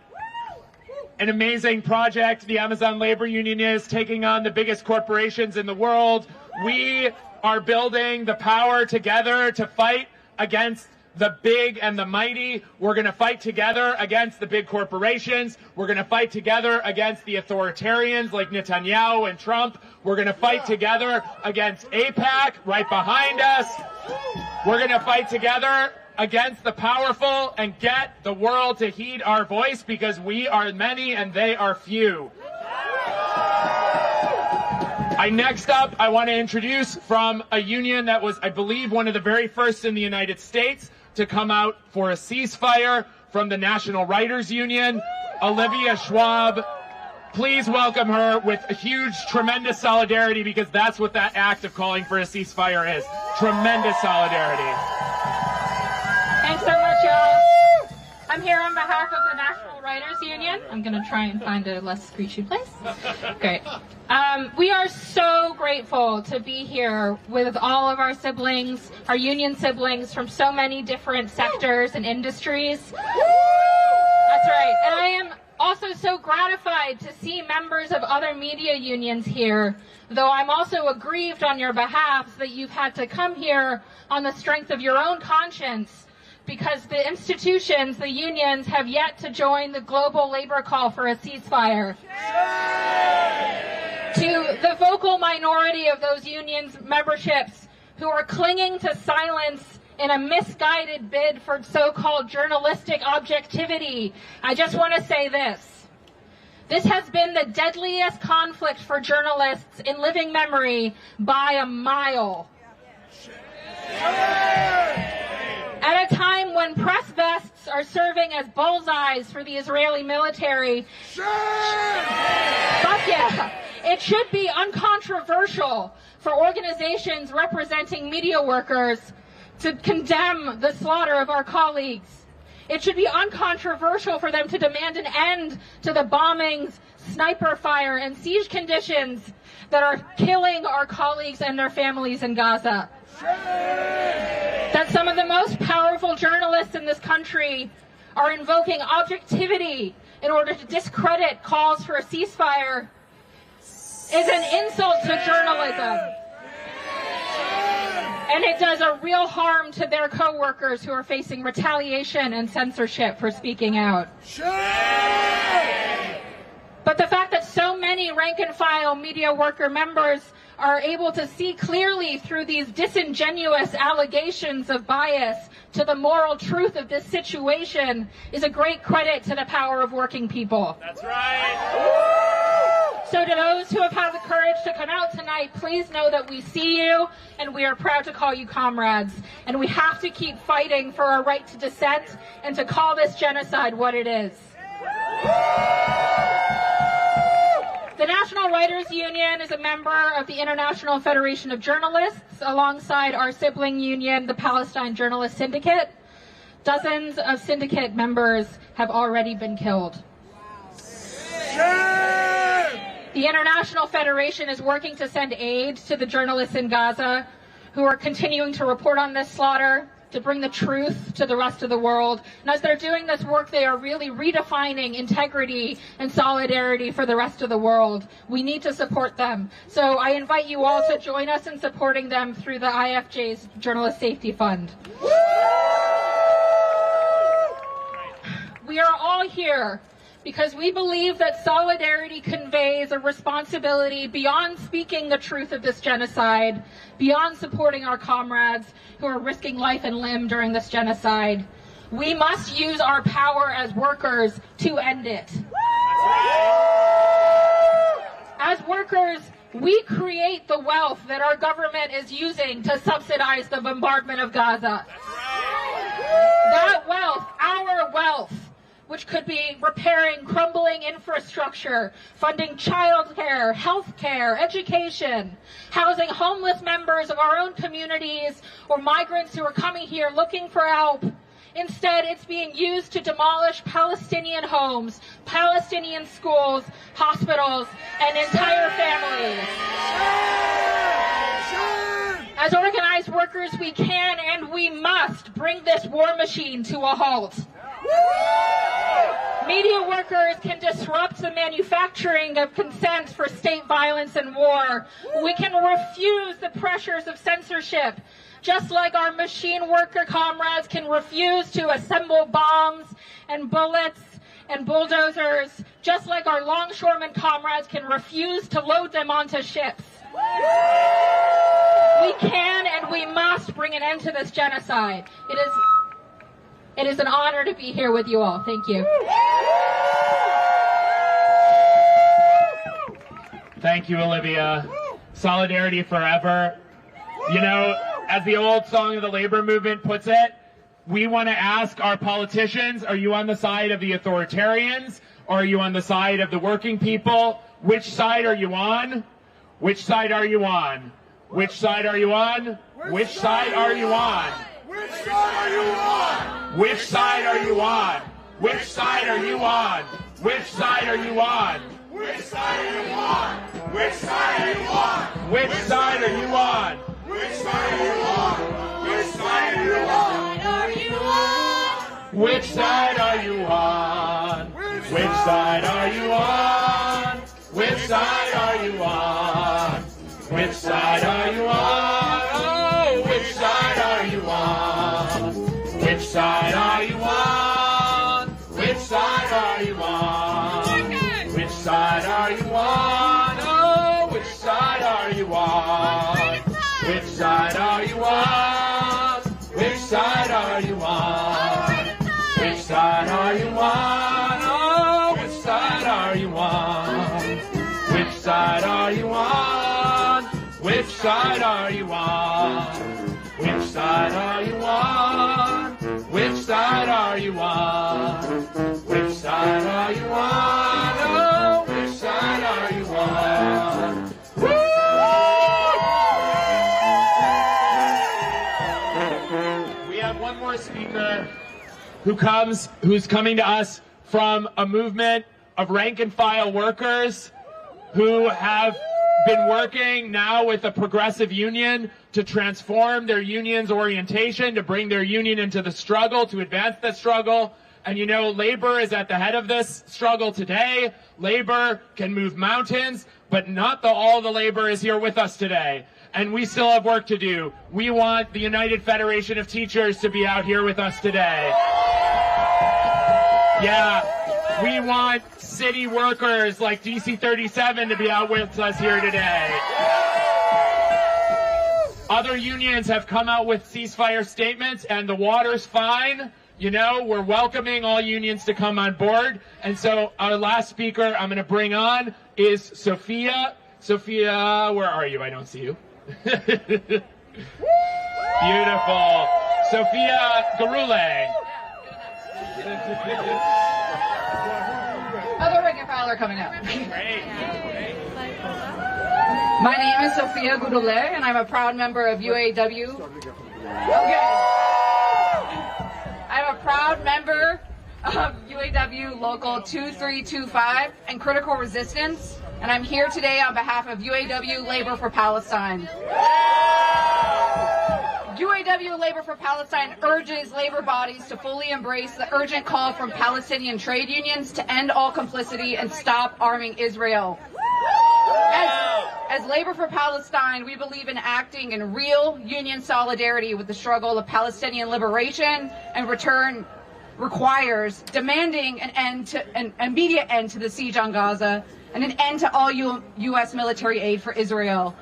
Speaker 15: An amazing project. The Amazon Labor Union is taking on the biggest corporations in the world. We are building the power together to fight against the big and the mighty. We're going to fight together against the big corporations. We're going to fight together against the authoritarians like Netanyahu and Trump. We're going to fight together against AIPAC right behind us. We're going to fight together against the powerful and get the world to heed our voice, because we are many and they are few. Next up, I want to introduce from a union that was, I believe, one of the very first in the United States to come out for a ceasefire, from the National Writers Union, Olivia Schwab. Please welcome her with a huge, tremendous solidarity, because that's what that act of calling for a ceasefire is. Tremendous solidarity.
Speaker 22: Thanks so much, y'all. I'm here on behalf of the National Writers Union. I'm going to try and find a less screechy place. Great. We are so grateful to be here with all of our siblings, our union siblings from so many different sectors and industries. That's right. And I am also so gratified to see members of other media unions here, though I'm also aggrieved on your behalf that you've had to come here on the strength of your own conscience, because the institutions, the unions, have yet to join the global labor call for a ceasefire. To the vocal minority of those unions' memberships who are clinging to silence in a misguided bid for so-called journalistic objectivity. I just want to say this. This has been the deadliest conflict for journalists in living memory by a mile. At a time when press vests are serving as bullseyes for the Israeli military, fuck yeah, it should be uncontroversial for organizations representing media workers to condemn the slaughter of our colleagues. It should be uncontroversial for them to demand an end to the bombings, sniper fire, and siege conditions that are killing our colleagues and their families in Gaza. That some of the most powerful journalists in this country are invoking objectivity in order to discredit calls for a ceasefire is an insult to journalism. And it does a real harm to their co-workers who are facing retaliation and censorship for speaking out. But the fact that so many rank-and-file media worker members are able to see clearly through these disingenuous allegations of bias to the moral truth of this situation is a great credit to the power of working people.
Speaker 15: That's right.
Speaker 22: So to those who have had the courage to come out tonight, please know that we see you and we are proud to call you comrades. And we have to keep fighting for our right to dissent and to call this genocide what it is. The National Writers Union is a member of the International Federation of Journalists, alongside our sibling union, the Palestine Journalist Syndicate. Dozens of syndicate members have already been killed. The International Federation is working to send aid to the journalists in Gaza who are continuing to report on this slaughter, to bring the truth to the rest of the world. And as they're doing this work, they are really redefining integrity and solidarity for the rest of the world. We need to support them. So I invite you all to join us in supporting them through the IFJ's Journalist Safety Fund. We are all here because we believe that solidarity conveys a responsibility beyond speaking the truth of this genocide, beyond supporting our comrades who are risking life and limb during this genocide. We must use our power as workers to end it. As workers, we create the wealth that our government is using to subsidize the bombardment of Gaza. That wealth, our wealth, which could be repairing crumbling infrastructure, funding childcare, healthcare, education, housing homeless members of our own communities or migrants who are coming here looking for help. Instead, it's being used to demolish Palestinian homes, Palestinian schools, hospitals, and entire families. As organized workers, we can and we must bring this war machine to a halt. Media workers can disrupt the manufacturing of consent for state violence and war. We can refuse the pressures of censorship, just like our machine worker comrades can refuse to assemble bombs and bullets and bulldozers, just like our longshoremen comrades can refuse to load them onto ships. We can and we must bring an end to this genocide. It is an honor to be here with you all. Thank you.
Speaker 15: Thank you, Olivia. Solidarity forever. You know, as the old song of the labor movement puts it, we want to ask our politicians, are you on the side of the authoritarians or are you on the side of the working people? Which side are you on? Which side are you on? Which side are you on? Which side are you on?
Speaker 8: Which side are you on?
Speaker 15: Which side are you on? Which side are you on? Which side are you on?
Speaker 8: Which side are you on? Which side are you on?
Speaker 15: Which side are you on?
Speaker 8: Which side are you on? Which side are you on?
Speaker 15: Which side are you on? Which side are you on? Which side are you on? Which side are you on? Oh, which side are you on? Which side are you on? Which side are you on? Which side are you on? Oh, which side are you on? Which side are you on? Which are you on? Oh, which side are you on? Which side are you on? Which side are you on? Which side are you on? Which side are you on? Which side are you on? Oh, which side are you on? We have one more speaker who's coming to us from a movement of rank and file workers who have been working now with a progressive union to transform their union's orientation, to bring their union into the struggle, to advance the struggle. And you know, labor is at the head of this struggle today. Labor can move mountains, but not all the labor is here with us today. And we still have work to do. We want the United Federation of Teachers to be out here with us today. Yeah, we want city workers like DC 37 to be out with us here today. Other unions have come out with ceasefire statements, and the water's fine. You know, we're welcoming all unions to come on board. And so our last speaker I'm going to bring on is Sophia. Sophia, where are you? I don't see you. Beautiful. Sophia Garule.
Speaker 2: Other rank and file are coming up.
Speaker 15: Great.
Speaker 2: My name is Sophia Gurule, and I'm a proud member of UAW. Okay. I'm a proud member of UAW Local 2325 and Critical Resistance, and I'm here today on behalf of UAW Labor for Palestine. UAW Labor for Palestine urges labor bodies to fully embrace the urgent call from Palestinian trade unions to end all complicity and stop arming Israel. As Labor for Palestine, we believe in acting in real union solidarity with the struggle of Palestinian liberation and return requires demanding an immediate end to the siege on Gaza and an end to all U.S. military aid for Israel.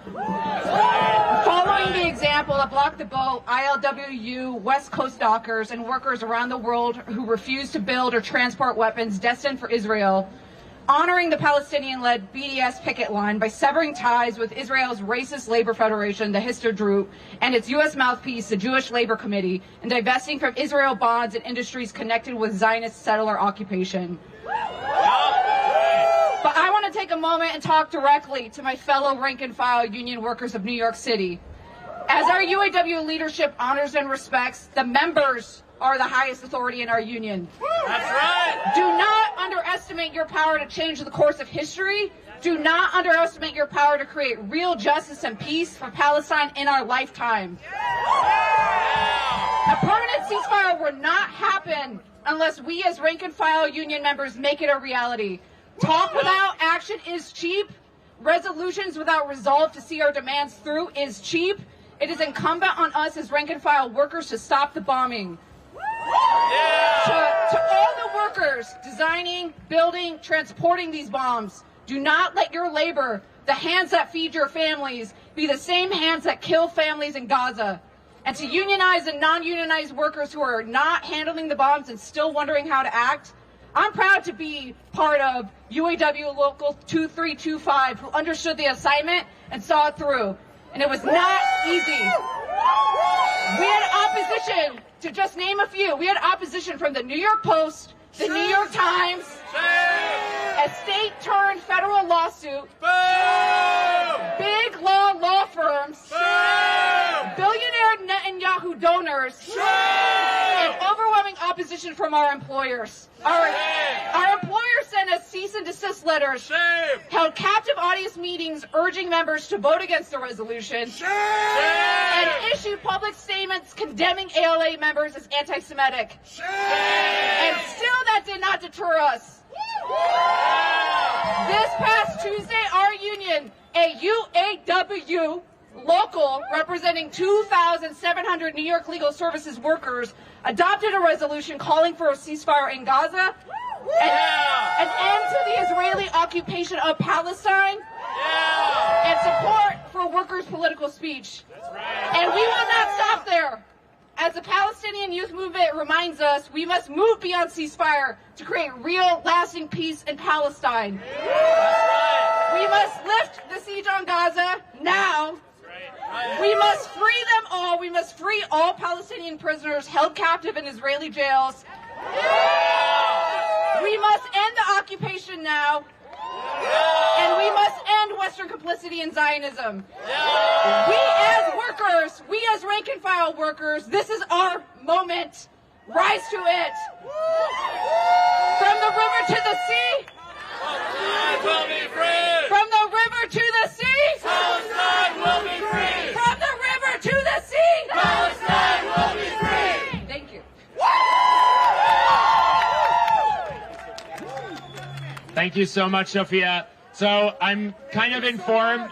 Speaker 2: Following the example of Block the Boat, ILWU, West Coast dockers, and workers around the world who refuse to build or transport weapons destined for Israel, honoring the Palestinian-led BDS picket line by severing ties with Israel's racist labor federation, the Histadrut, and its U.S. mouthpiece, the Jewish Labor Committee, and divesting from Israel bonds and industries connected with Zionist settler occupation. But I want to take a moment and talk directly to my fellow rank-and-file union workers of New York City. As our UAW leadership honors and respects, the members are the highest authority in our union.
Speaker 15: That's right.
Speaker 2: Do not underestimate your power to change the course of history. Do not underestimate your power to create real justice and peace for Palestine in our lifetime. A permanent ceasefire will not happen unless we as rank-and-file union members make it a reality. Talk without action is cheap. Resolutions without resolve to see our demands through is cheap. It is incumbent on us as rank-and-file workers to stop the bombing. To all the workers designing, building, transporting these bombs, do not let your labor, the hands that feed your families, be the same hands that kill families in Gaza. And to unionized and non-unionized workers who are not handling the bombs and still wondering how to act, I'm proud to be part of UAW Local 2325, who understood the assignment and saw it through. And it was not easy. We had opposition, to just name a few. We had opposition from the New York Post, the New York Times, a state-turned federal lawsuit, big law firms, billionaire Netanyahu donors, and overwhelming opposition from our employers. Our employers sent us cease and desist letters, held captive audience meetings urging members to vote against the resolution, and issued public statements condemning ALA members as anti-Semitic. And still that did not deter us. This past Tuesday, our union, a UAW local representing 2,700 New York legal services workers, adopted a resolution calling for a ceasefire in Gaza, an end to the Israeli occupation of Palestine, and support for workers' political speech. And we will not stop there. as the Palestinian youth movement reminds us, we must move beyond ceasefire to create real, lasting peace in Palestine. We must lift the siege on Gaza now. We must free them all. We must free all Palestinian prisoners held captive in Israeli jails. We must end the occupation now. And we must end Western complicity in Zionism. We as workers, we as rank and file workers, this is our moment. Rise to it. From the river to the sea.
Speaker 10: Palestine will be free.
Speaker 2: From the river to the sea.
Speaker 10: Palestine will be free.
Speaker 2: From the river to the sea.
Speaker 10: Palestine will be free.
Speaker 2: Thank you.
Speaker 15: Thank you so much, Sophia. So I'm kind of informed.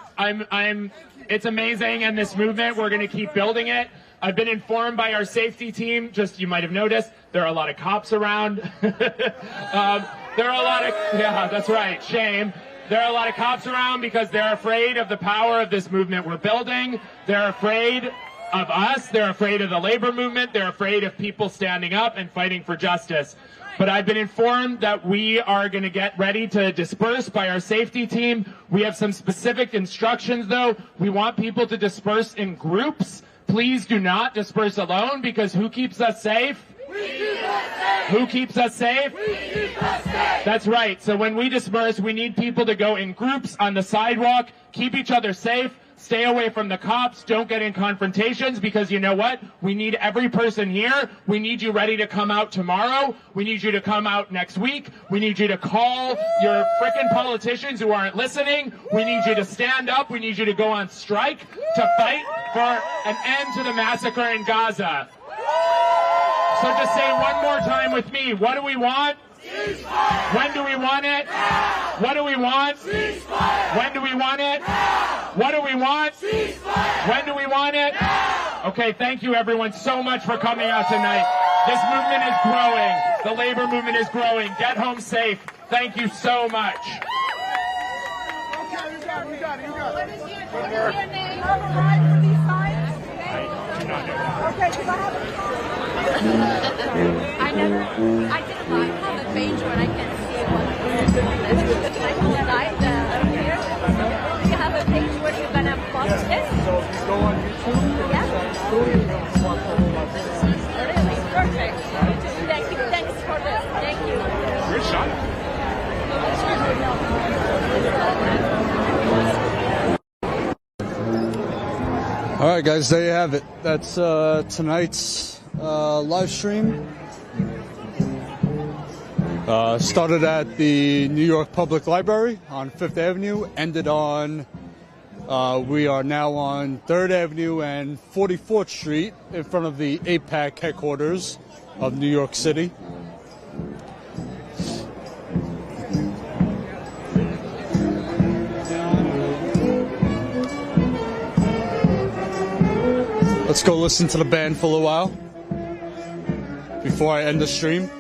Speaker 15: It's amazing, and this movement, we're going to keep building it. I've been informed by our safety team, just you might have noticed, there are a lot of cops around. There are a lot of, yeah, that's right, shame. There are a lot of cops around because they're afraid of the power of this movement we're building. They're afraid of us. They're afraid of the labor movement. They're afraid of people standing up and fighting for justice. But I've been informed that we are going to get ready to disperse by our safety team. We have some specific instructions, though. We want people to disperse in groups. Please do not disperse alone, because who keeps us safe? Who keeps us safe? That's right. So when we disperse, we need people to go in groups on the sidewalk, keep each other safe, stay away from the cops, don't get in confrontations, because you know what? We need every person here. We need you ready to come out tomorrow. We need you to come out next week. We need you to call your frickin' politicians who aren't listening. We need you to stand up. We need you to go on strike to fight for an end to the massacre in Gaza. So just say one more time with me. What do we want?
Speaker 10: Ceasefire.
Speaker 15: When do we want it?
Speaker 10: Now.
Speaker 15: What do we want?
Speaker 10: Ceasefire.
Speaker 15: When do we want it?
Speaker 10: Now.
Speaker 15: What do we want?
Speaker 10: Ceasefire.
Speaker 15: When do we want it?
Speaker 10: Now.
Speaker 15: Okay, thank you everyone so much for coming out tonight. This movement is growing. The labor movement is growing. Get home safe. Thank you so much.
Speaker 10: Okay, you got it.
Speaker 19: What is your name? For these signs? Okay, because I have a I didn't have a page where I can see what I can live here. Do you have a page where you're gonna post this?
Speaker 10: So if you go on YouTube,
Speaker 19: Really? Perfect. Thanks for this. Thank you.
Speaker 15: Good shot.
Speaker 1: All right, guys, there you have it. That's tonight's live stream. Started at the New York Public Library on 5th Avenue, ended on, we are now on 3rd Avenue and 44th Street in front of the AIPAC headquarters of New York City. Let's go listen to the band for a little while before I end the stream.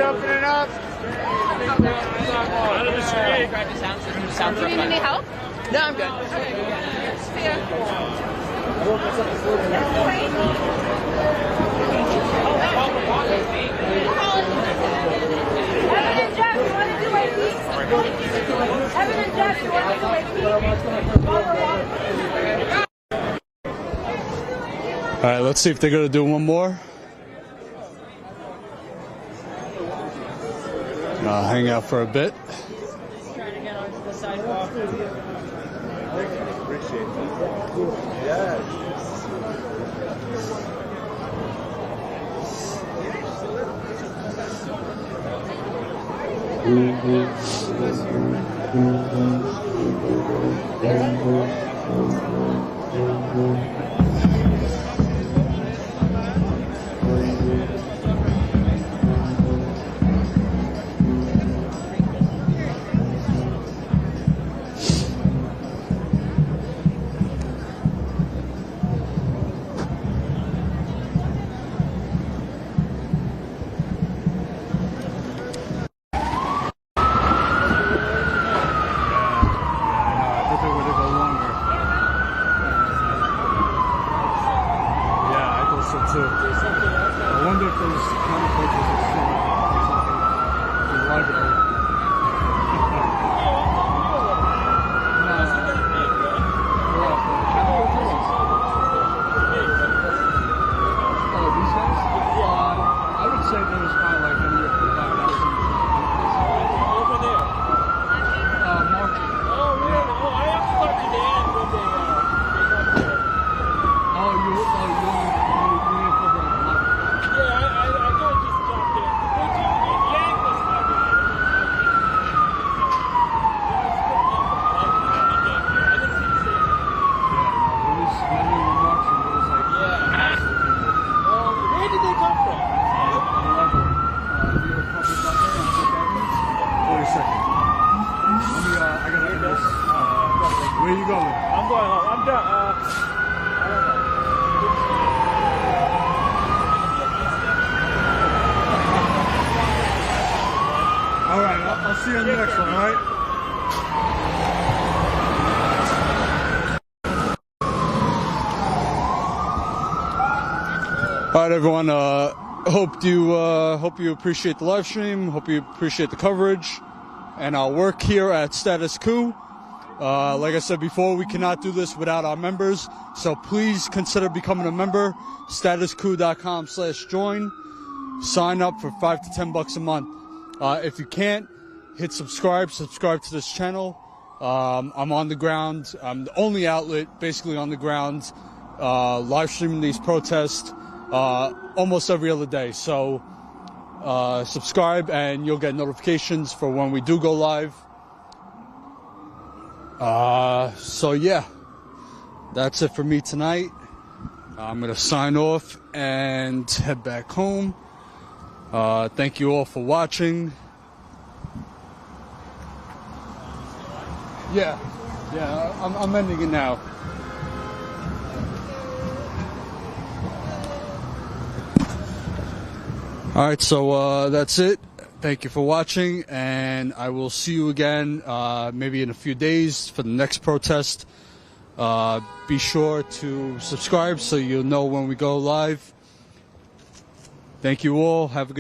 Speaker 10: opening up.
Speaker 15: Out of the street.
Speaker 22: Do you need any help?
Speaker 10: No, I'm good.
Speaker 22: See ya.
Speaker 8: Evan and Jeff, you want to do AP? Evan and Jeff, you want to do AP?
Speaker 1: All right, let's see if they're gonna do one more. I'll hang out for a bit.
Speaker 20: Trying to get onto the sidewalk.
Speaker 10: Appreciate that. Yeah.
Speaker 1: Where you going?
Speaker 11: I'm going home. I'm done. I don't know.
Speaker 1: All right, I'll see you on the next one, all right? All right, everyone. Hope you appreciate the live stream. Hope you appreciate the coverage and our work here at Status Coup. Like I said before, we cannot do this without our members, so please consider becoming a member. StatusCoup.com/join. Sign up for $5 to $10 a month. If you can't, hit subscribe to this channel. I'm on the ground. I'm the only outlet basically on the ground, live streaming these protests almost every other day. So subscribe and you'll get notifications for when we do go live. So yeah, that's it for me tonight. I'm gonna sign off and head back home. Thank you all for watching. Yeah, I'm ending it now. All right, so that's it. Thank you for watching, and I will see you again maybe in a few days for the next protest. Be sure to subscribe so you'll know when we go live. Thank you all. Have a good